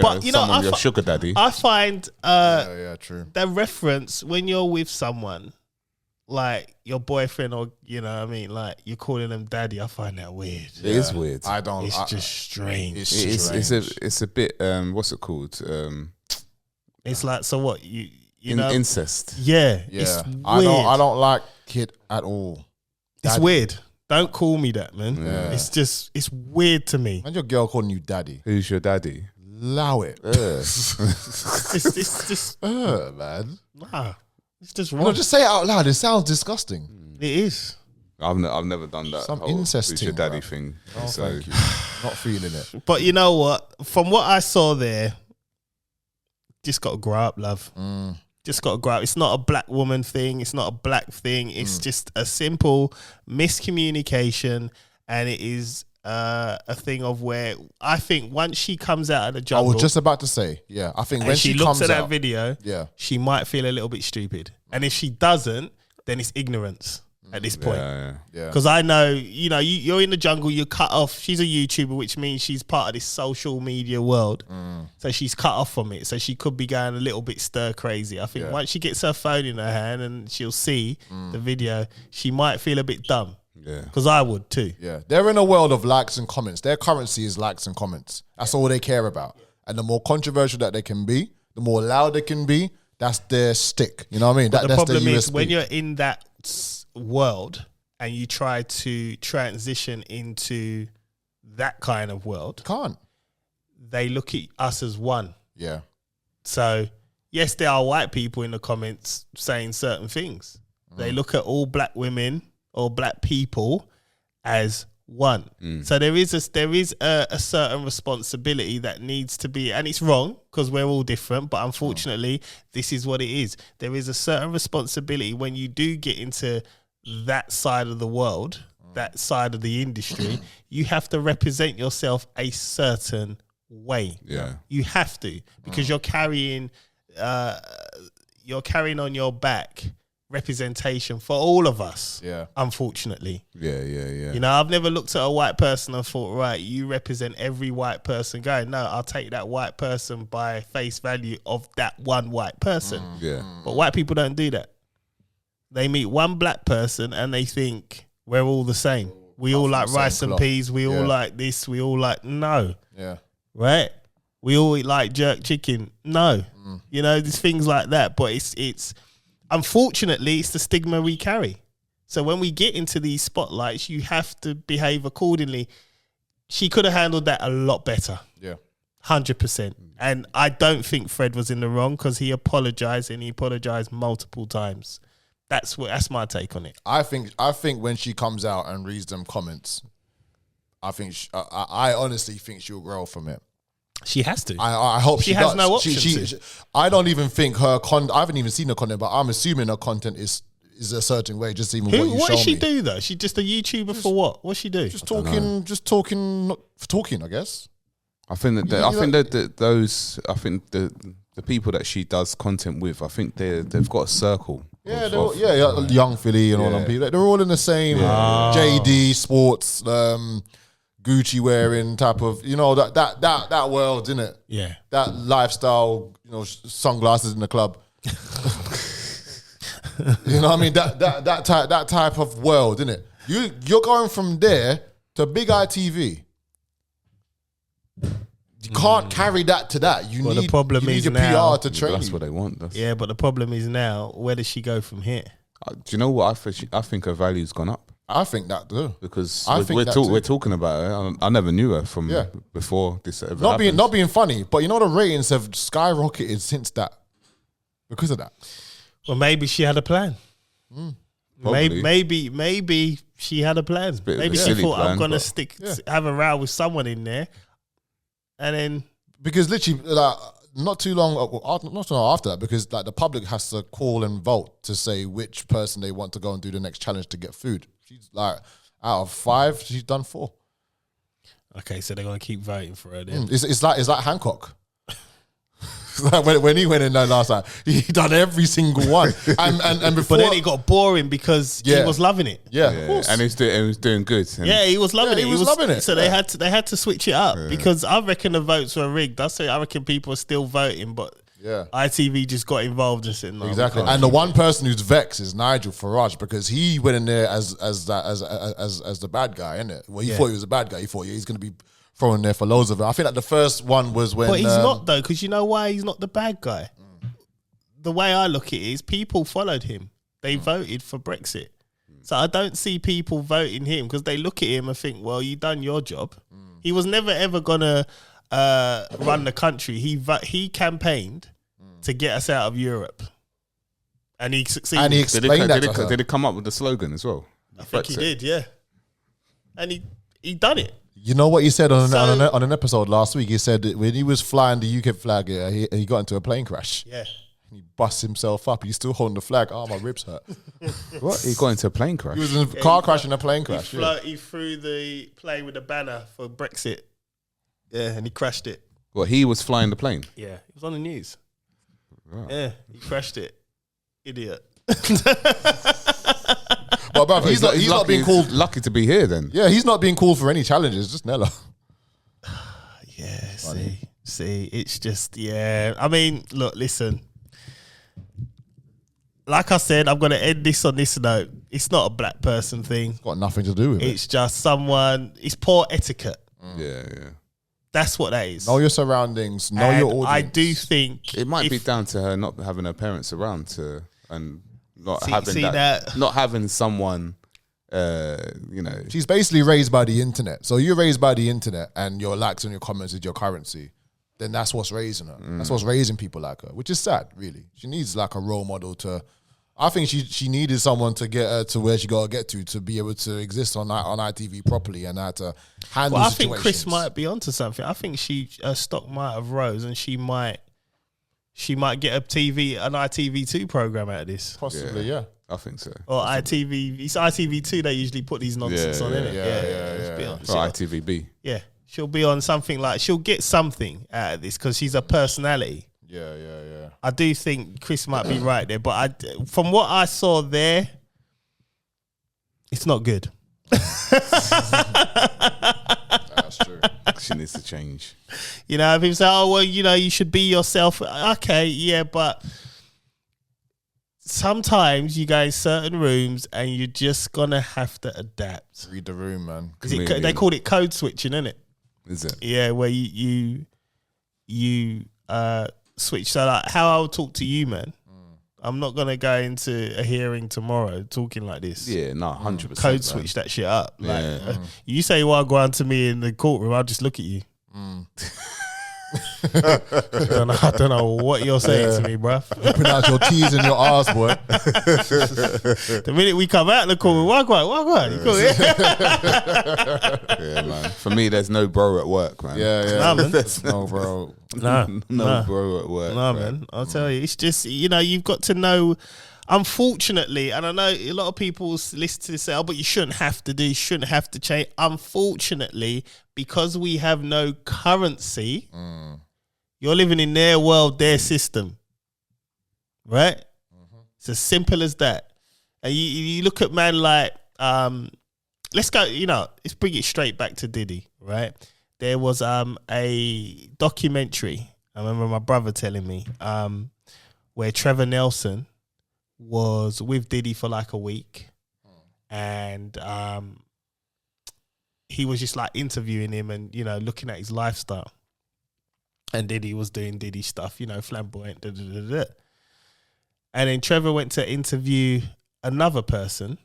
But, you know, someone I your fi- sugar daddy. I find Yeah, true. that reference when you're with someone, like your boyfriend or, you know what I mean, like you're calling them daddy, I find that weird. It is weird. I don't. It's just strange. It's a bit what's it called? It's like, so what? You know? Incest. Yeah. Yeah. It's weird. I don't like it at all. It's Daddy. weird. Don't call me that, man. Yeah. It's weird to me. And your girl calling you daddy. Who's your daddy? Allow it. It's just, Man. nah. It's just wrong. No, just say it out loud. It sounds disgusting. It is. I've never done that. Some whole incest who's your thing, daddy bruv. thing. Oh, So thank you. Not feeling it. But you know what? From what I saw there, just got to grow up, love. Just got to grow up. It's not a black woman thing. It's not a black thing. It's just a simple miscommunication. And it is a thing of where I think once she comes out of the I jungle was just about to say, yeah. I think and when she she looks comes at that out, video, yeah. she might feel a little bit stupid. And if she doesn't, then it's ignorance at this point. yeah. Because I know, you're in the jungle, you're cut off. She's a YouTuber, which means she's part of this social media world. So she's cut off from it. So she could be going a little bit stir crazy. I think once she gets her phone in her hand and she'll see the video, she might feel a bit dumb. Yeah. Because I would too. Yeah, they're in a world of likes and comments. Their currency is likes and comments. That's all they care about. And the more controversial that they can be, the more loud they can be, that's their stick. You know what I mean? But the That's problem their is USP. when you're in that world and you try to transition into that kind of world, can't. They look at us as one. Yeah. So, yes, there are white people in the comments saying certain things. They look at all black women or black people as one. So there is a certain responsibility that needs to be, and it's wrong because we're all different, but unfortunately, this is what it is. There is a certain responsibility when you do get into that side of the world, that side of the industry, you have to represent yourself a certain way. Yeah. You have to, because you're carrying on your back representation for all of us. Yeah. Unfortunately. Yeah. You know, I've never looked at a white person and thought, right, you represent every white person going. No, I'll take that white person by face value of that one white person. Yeah. But white people don't do that. They meet one black person and they think we're all the same. We all like rice and peas. We all like this. We all like, no. Yeah. Right? We all eat like jerk chicken. No. You know, there's things like that. But it's unfortunately, it's the stigma we carry. So when we get into these spotlights, you have to behave accordingly. She could have handled that a lot better. Yeah. 100%. And I don't think Fred was in the wrong because he apologized and he apologized multiple times. That's my take on it. I think when she comes out and reads them comments, I honestly think she'll grow from it. She has to. I hope she has does. no option I don't even think her I haven't even seen her content, but I'm assuming her content is is a certain way. Just even what you What show does she me. do though? She just a YouTuber for what? What's she do? Just talking, not for talking, I guess. I think that the people that she does content with, I think they've got a circle. Yeah, Young Philly and all them people. They're all in the same JD Sports, Gucci wearing type of, that world, isn't it? Yeah, that lifestyle, sunglasses in the club. You know what I mean? That type of world, isn't it? You're going from there to Big ITV. You can't carry that to that. You need your PR to train. That's what they want. Yeah, but the problem is now, where does she go from here? Do you know what? I think her value's gone up. I think that too. Because we're talking about her. I never knew her from before this ever happened. Not being funny, but the ratings have skyrocketed since that. Because of that. Well, maybe she had a plan. Maybe she had a plan. Maybe she thought, I'm gonna have a row with someone in there. And then, because literally, not too long after that, because the public has to call and vote to say which person they want to go and do the next challenge to get food. She's out of 5, she's done 4. Okay, so they're gonna keep voting for her. Then it's like Hancock. Like when he went in there last time, he done every single one, and before, but then it got boring because he was loving it. Yeah, of course. And he was doing good. Yeah, he was loving it. He was loving it. So they had to switch it up because I reckon the votes were rigged. I reckon people are still voting, but ITV just got involved and said no. Exactly. And the one person who's vexed is Nigel Farage because he went in there as the bad guy, innit? Well, he thought he was a bad guy. He thought he's going to be thrown in there for loads of it. I think the first one was when... But he's not, though, because you know why he's not the bad guy? The way I look at it is people followed him. They voted for Brexit. So I don't see people voting him because they look at him and think, well, you done your job. He was never, ever going to run the country. He campaigned to get us out of Europe. And he succeeded. And he explained that. Did he come up with the slogan as well? I think he did, yeah. And he done it. You know what he said on an episode last week? He said that when he was flying the UK flag, he got into a plane crash. Yeah. He bust himself up. He's still holding the flag. Oh, my ribs hurt. What? He got into a plane crash? He was in a car crash and a plane crash. He threw the plane with a banner for Brexit. Yeah, and he crashed it. Well, he was flying the plane? Yeah, it was on the news. Right. Yeah, he crashed it. Idiot. But bruv, he's not being called. Lucky to be here then. Yeah, he's not being called for any challenges. Just Nella. Yeah, see, it's just I mean, look, listen. Like I said, I'm gonna end this on this note. It's not a black person thing. It's got nothing to do with it. It's just someone. It's poor etiquette. Yeah. That's what that is. Know your surroundings. Know your audience. I do think it might be down to her not having her parents around and not having someone. She's basically raised by the internet. So you're raised by the internet, and your likes and your comments is your currency. Then that's what's raising her. That's what's raising people like her, which is sad, really. She needs like a role model to. I think she needed someone to get her to where she got to get to be able to exist on ITV properly and how to handle I situations. think Chris might be onto something. I think her stock might have rose, and she might get an ITV2 program out of this. Possibly, yeah. I think so. Or ITV. It's ITV2. They usually put these nonsense on, innit? Yeah. Or ITVB. Yeah, she'll be on something like she'll get something out of this because she's a personality. Yeah. I do think Chris might be right there, but from what I saw there, it's not good. That's true. She needs to change. You know, people say, "Oh, well, you should be yourself." Okay, yeah, but sometimes you go in certain rooms and you're just gonna have to adapt. Read the room, man. They call it code switching, isn't it? Is it? Yeah, where you switch. So like how I'll talk to you, man. I'm not gonna go into a hearing tomorrow talking like this. Yeah, no, 100%. Code switch that shit up. Like you say "Wagwan" to me in the courtroom, I'll just look at you. I don't know what you're saying to me, bruv. Open out your T's and your R's, boy. The minute we come out of the courtroom, Wagwan. You cool, yeah, man. For me, there's no bro at work, man. Yeah. Nah, man. No, bro. No bro at work. Nah, man. I'll tell you. It's just, you've got to know unfortunately, and I know a lot of people listen to this say, "Oh, but you shouldn't have to do, you shouldn't have to change." Unfortunately, because we have no currency, you're living in their world, their system, right? It's as simple as that. And you look at man like, let's go. Let's bring it straight back to Diddy, right? There was a documentary. I remember my brother telling me where Trevor Nelson was with Diddy for like a week, and he was just like interviewing him and looking at his lifestyle, and Diddy was doing Diddy stuff, flamboyant, and then Trevor went to interview another person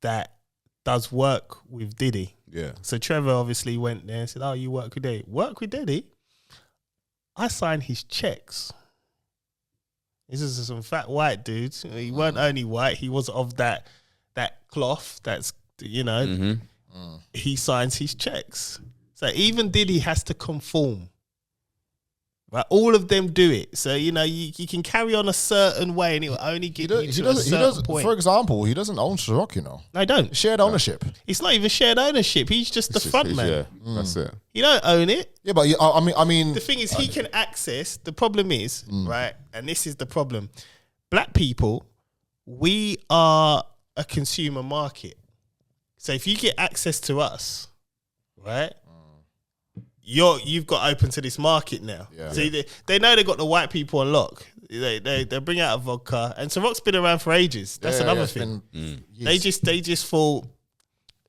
that does work with Diddy. Yeah. So Trevor obviously went there and said, "Oh, you work with Diddy? Work with Diddy? I signed his checks." This is some fat white dudes. He weren't only white; he was of that cloth. That's he signs his checks. So even Diddy has to conform. Right, all of them do it. So you can carry on a certain way, and it will only get you to a certain point. For example, he doesn't own Ciroc. I don't. Shared ownership. It's not even shared ownership. He's just the front man. Yeah, that's it. You don't own it. Yeah, but I mean, the thing is, he can access. The problem is, right, and this is the problem. Black people, we are a consumer market. So if you get access to us, right, you've got open to this market now. Yeah. So they know they got the white people on lock. They bring out a vodka, and Ciroc's been around for ages. That's another thing. They just thought,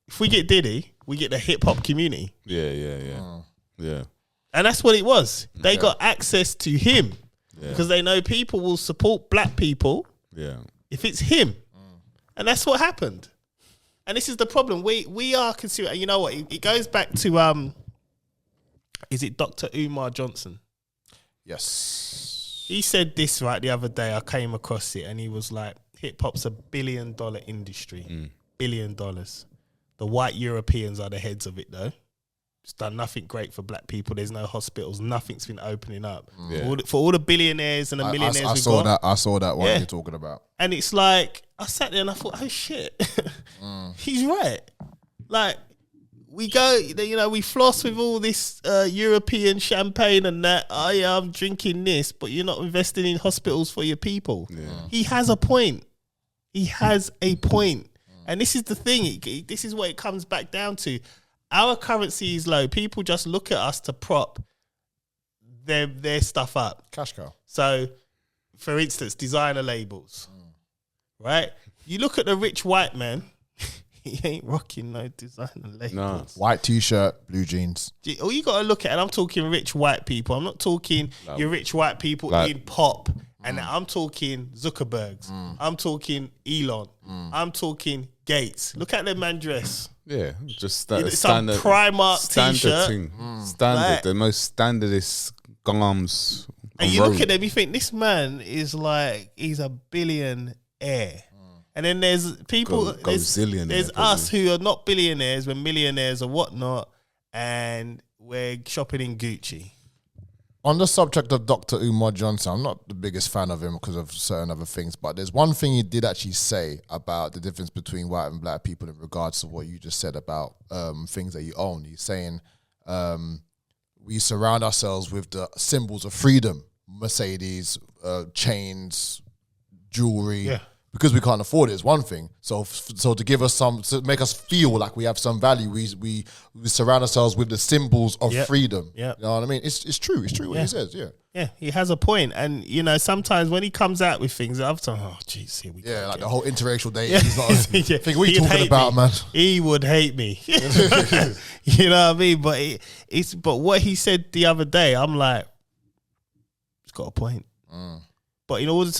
if we get Diddy, we get the hip hop community. Yeah. And that's what it was. They got access to him because they know people will support black people. Yeah. If it's him, and that's what happened. And this is the problem. We are consumer. You know what? It goes back to is it Dr. Umar Johnson? Yes. He said this right the other day. I came across it, and he was like, "Hip hop's $1 billion industry. $1 billion. The white Europeans are the heads of it, though. It's done nothing great for black people. There's no hospitals. Nothing's been opening up for all the billionaires and the millionaires. I saw that one you're talking about, and it's like I sat there and I thought, oh shit, he's right. Like we go, we floss with all this European champagne and that. Oh yeah, I'm drinking this, but you're not investing in hospitals for your people. Yeah. He has a point. And this is the thing. This is what it comes back down to. Our currency is low. People just look at us to prop their stuff up. Cash cow. So, for instance, designer labels, right? You look at the rich white man, he ain't rocking no designer labels. No. White t-shirt, blue jeans. All you got to look at, and I'm talking rich white people. I'm not talking your rich white people in pop. And I'm talking Zuckerbergs. I'm talking Elon. I'm talking Gates. Look at that man dress. Yeah, just that some standard Primark t-shirt. Thing. Standard, the most standardist garms. And you look at them, you think this man is like, he's a billionaire. And then there's people, there's us who are not billionaires, we're millionaires or whatnot, and we're shopping in Gucci. On the subject of Dr. Umar Johnson, I'm not the biggest fan of him because of certain other things, but there's one thing he did actually say about the difference between white and black people in regards to what you just said about things that you own. He's saying we surround ourselves with the symbols of freedom, Mercedes, chains, jewelry, because we can't afford it is one thing. So to give us to make us feel like we have some value, we surround ourselves with the symbols of freedom. Yeah, you know what I mean? It's true. It's true what he says. Yeah. Yeah, he has a point. And sometimes when he comes out with things, I've thought, oh jeez, here we go. Yeah, like the whole interracial dating. He's not. Think what are you talking about, man? He would hate me. You know what I mean? But but what he said the other day, I'm like, he's got a point. But in order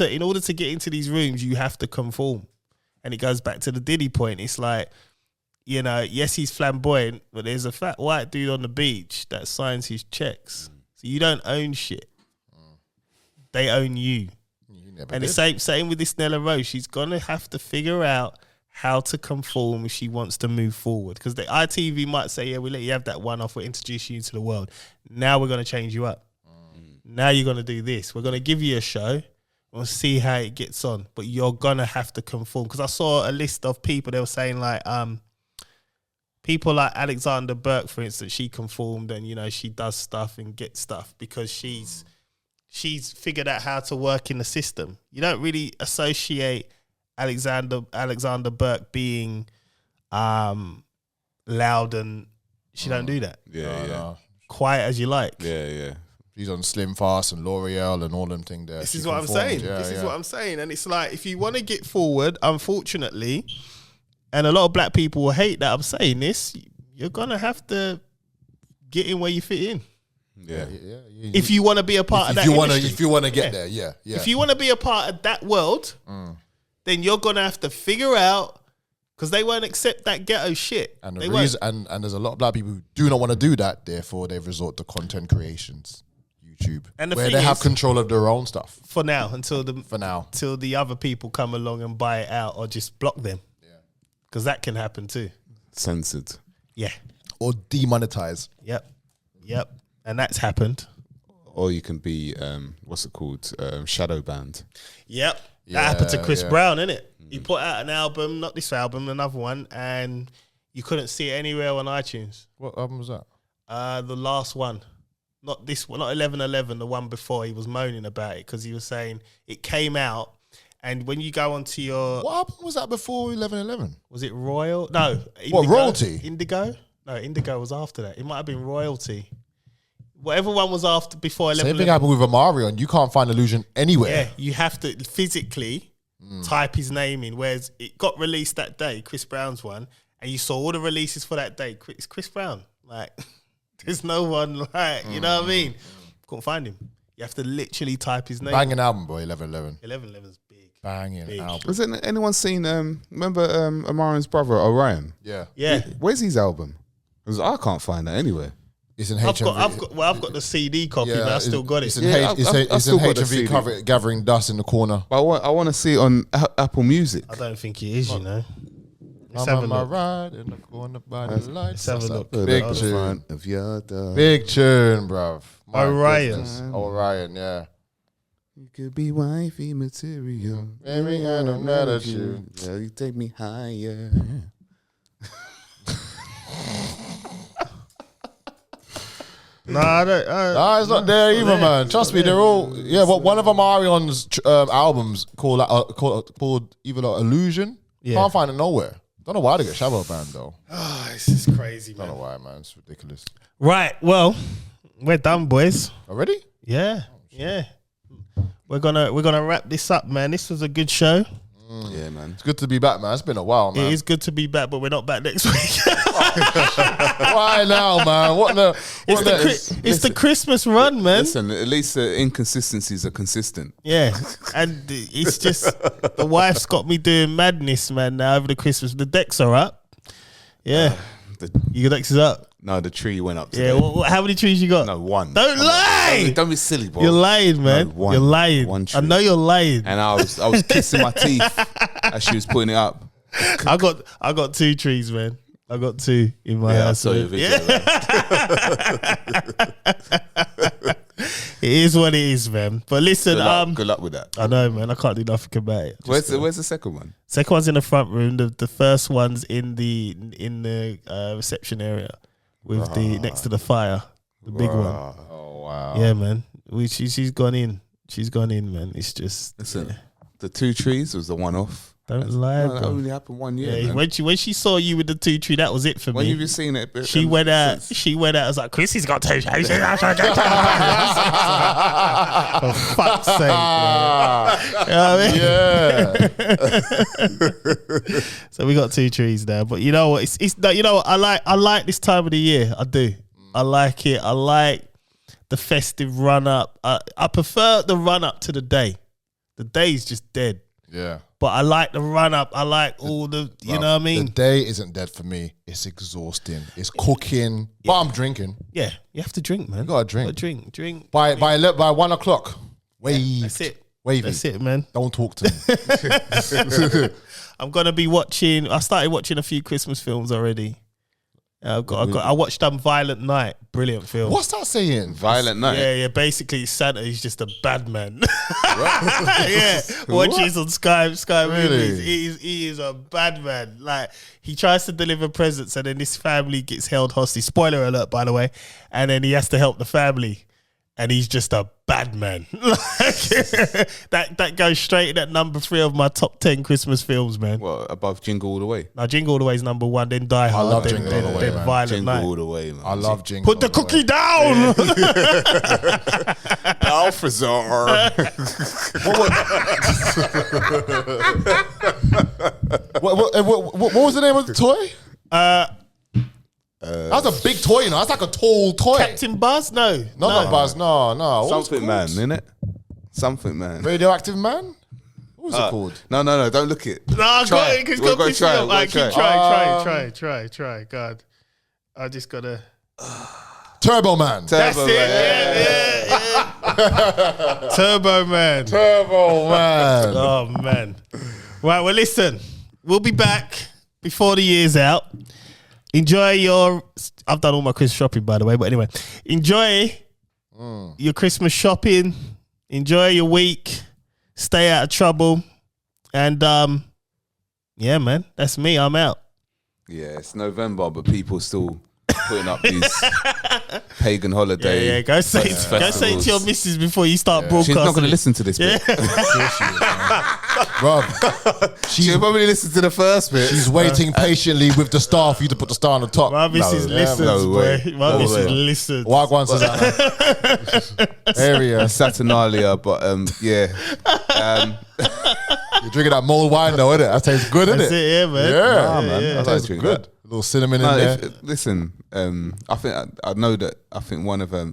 to get into these rooms, you have to conform. And it goes back to the Diddy point. It's like, yes, he's flamboyant, but there's a fat white dude on the beach that signs his checks. So you don't own shit. They own you. And the same with this Nella Rose. She's going to have to figure out how to conform if she wants to move forward. Because the ITV might say, yeah, we let you have that one off. We'll introduce you to the world. Now we're going to change you up. Now you're going to do this. We're going to give you a show. We'll see how it gets on. But you're gonna have to conform. Because I saw a list of people, they were saying like people like Alexander Burke, for instance, she conformed and, you know, she does stuff and gets stuff because she's figured out how to work in the system. You don't really associate Alexander Burke being loud, and she don't do that. Yeah. Quiet as you like. Yeah. She's on Slim Fast and L'Oreal and all them things there. This She is what I'm conformed. saying. Yeah, This is yeah. what I'm saying. And it's like, if you want to get forward, unfortunately, and a lot of black people will hate that I'm saying this, you're going to have to get in where you fit in. Yeah. If you want to be a part of that industry. If you want to get there, yeah. If you want to be a part of that world, then you're going to have to figure out, because they won't accept that ghetto shit. And They the won't. reason, and there's a lot of black people who do not want to do that. Therefore, they resort to content creations, YouTube, And the where thing they have is- control of their own stuff. For now, until For the other people come along and buy it out or just block them. Because that can happen too. Censored. Yeah. Or demonetize. Yep. And that's happened. Or you can be, what's it called? Shadow banned. Yep. Yeah, That happened to Chris yeah. Brown, innit? He put out an album, not this album, another one, and you couldn't see it anywhere on iTunes. What album was that? The last one. Not this one, not 1111, the one before. He was moaning about it because he was saying it came out, and when you go onto your... What album was that before 1111? Was it Royal? No. What, Royalty? Indigo? No, Indigo was after that. It might have been Royalty. Whatever one was after, before 11. Same thing happened with Omarion. You can't find Illusion anywhere. Yeah, you have to physically type his name in. Whereas it got released that day, Chris Brown's one, and you saw all the releases for that day. It's Chris Brown. Like, there's no one like, you know what I mean? Couldn't find him. You have to literally type his name. Banging album, boy, 1111. 1111's big. Banging album. Has anyone seen, remember Omarion's brother, Orion? Yeah. Yeah. Where's his album? 'Cause I can't find that anywhere. It's in I've HMV. got the CD copy, but I still got it. It's in, Yeah, it's I've in still got the HMV CD. gathering dust in the corner. But I want to see it on Apple Music. I don't think it is, you know. Let's I'm have a on my look. ride in the corner by the lights. Let's have a look. Big At the tune. front of your door. Big tune, bruv. My Orion. goodness. Orion, yeah. You could be wifey material. Baby, I don't know that you. Yeah, you take me higher. No, I don't. Nah, it's not there either, man. Trust me, they're all. Yeah, but one of Omarion's albums called either like Illusion. Yeah. Can't find it nowhere. Don't know why they get shadow banned though. Oh, this is crazy, Don't man. know why, man. It's ridiculous. Right, well, we're done, boys. Already? Yeah, yeah. We're gonna wrap this up, man. This was a good show. Yeah, man. It's good to be back, man. It's been a while, man. It is good to be back, but we're not back next week. Why now, man? What the? It's the Christmas run, man. Listen, at least the inconsistencies are consistent. Yeah, and it's just the wife's got me doing madness, man. Now over the Christmas, the decks are up. Yeah, your decks is up. No, the tree went up Yeah, today. how many trees you got? No, one. Don't lie. Don't be silly, bro. You're lying, man. No, one. You're lying. One tree. I know you're lying. And I was kissing my teeth as she was putting it up. I got 2 trees, man. I got 2 in my Yeah, I house. saw your video. man. It is what it is, man. But listen, Good luck with that. I know, man. I can't do nothing about it. Where's the second one? Second one's in the front room. The first one's in the reception area with the next to the fire, the big one. Oh wow. Yeah, man. She's gone in. She's gone in, man. It's just Listen, the 2 trees was the one off. don't lie, No, that bro. only happened 1 year. Yeah, man. when she saw you with the 2 tree, that was it for When me. have you seen it? She went out. since? She went out. I was like, Chrissy's got 2 trees. For fuck's sake, bro. You know what I mean? Yeah. So we got 2 trees now. But you know what? It's you know what? I like this time of the year. I do. I like it. I like the festive run up. I prefer the run up to the day. The day's just dead. Yeah. But I like the run up. I like all the, you know what I mean? The day isn't dead for me. It's exhausting. It's cooking. But I'm drinking. Yeah, you have to drink, man. You gotta drink. Drink. By 1 o'clock. Wave. That's it. Wavy. That's it, man. Don't talk to me. I'm gonna be watching. I started watching a few Christmas films already. I watched Violent Night. Brilliant film. What's that saying? Violent Night. Yeah. Basically, Santa is just a bad man. Yeah, watches on Sky Really? Movies. He is a bad man. Like, he tries to deliver presents, and then this family gets held hostage. Spoiler alert, by the way. And then he has to help the family, and he's just a bad man. that goes straight in at number 3 of my top 10 Christmas films, man. Well, above Jingle All the Way. Now, Jingle All the Way is number 1. Then Die Hard. I love then, Jingle All the Way, then man. Violent Jingle Night. All the Way, man. I love Jingle. Put the all way. cookie down. Alfazar. What was the name of the toy? That's a big toy, you know. That's like a tall toy. Captain Buzz? No. Not Buzz. No. What was it Something called? Man, innit? Something Man. Radioactive Man? What was it called? No, don't look it. No, I got it. Because got try it. All right, keep try. God, I just gotta. Turbo Man. That's it. Yeah. Turbo Man. Turbo Man. Oh man. Right. Well, listen. We'll be back before the year's out. Enjoy your. I've done all my Christmas shopping, by the way. But anyway, enjoy your Christmas shopping. Enjoy your week. Stay out of trouble. And yeah, man, that's me. I'm out. Yeah, it's November, but people still putting up these pagan holiday. Yeah. Go say it to your missus before you start broadcasting. She's not going to listen to this bit. Bro, She'll probably listen to the first bit. she's waiting patiently with the star for you to put the star on the top. My missus listens, no way. boy. My No missus way. listens. Wagwan says that. Area. Saturnalia, but yeah. You're drinking that mulled wine though, innit? That tastes good, innit? That's it, yeah, man. Yeah, Nah, man. yeah. I like Tastes drinking good. that. A little cinnamon in No, there. listen, I think I know that. I think one of her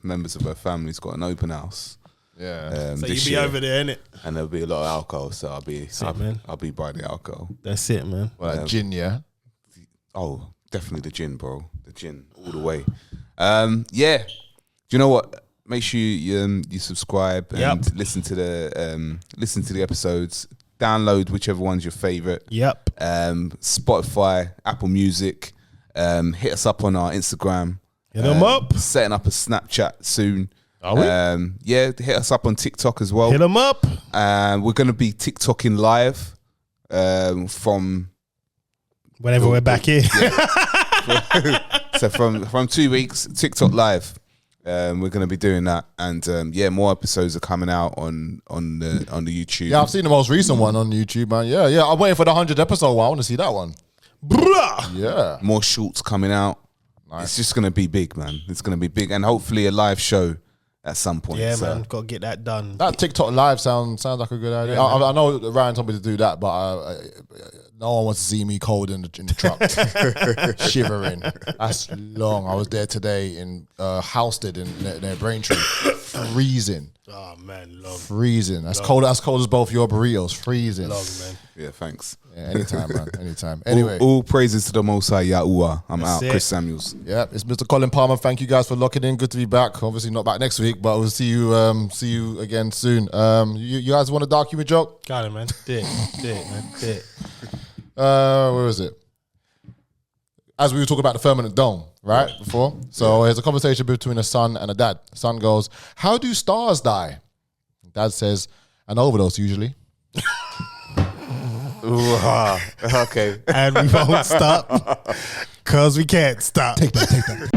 members of her family's got an open house. Yeah. So this you be year, over there, innit? and there'll be a lot of alcohol. So I'll be by the alcohol. That's it, man. Well, like gin, yeah. Oh, definitely the gin, bro. The gin all the way. Yeah. Do you know what? Make sure you subscribe and listen to the episodes. Download whichever one's your favorite. Yep. Spotify, Apple Music. Hit us up on our Instagram. Hit them up. Setting up a Snapchat soon. Are we? Yeah, hit us up on TikTok as well. Hit them up. We're going to be TikToking live from Whenever we're back here. so from 2 weeks, TikTok live. We're going to be doing that, and yeah, more episodes are coming out on the YouTube. Yeah, I've seen the most recent one on YouTube, man. Yeah. I'm waiting for the 100th episode one. I want to see that one. Bruh. Yeah. More shorts coming out. Nice. It's just going to be big, man. It's going to be big, and hopefully a live show at some point. Yeah, so. man. Got to get that done. That TikTok live sounds like a good idea. Yeah, I know Ryan told me to do that, but no one wants to see me cold in the truck, shivering. That's long. I was there today in Halstead in their Braintree, freezing. Oh man, long. Freezing. As cold as both your burritos. Freezing. Long, man. Yeah, thanks. Yeah, anytime, man. Anytime. Anyway. All praises to the Most High Yahuwah. I'm That's out. it. Chris Samuels. Yeah, it's Mr. Colin Palmer. Thank you guys for locking in. Good to be back. Obviously not back next week, but we'll see you again soon. You guys want a dark humor joke? Got it, man. Dick, man. Dick. Where is it? As we were talking about the firmament dome, right? Before. So there's a conversation between a son and a dad. The son goes, "How do stars die?" Dad says, "An overdose usually." Ooh, okay. And we won't stop because we can't stop. Take that.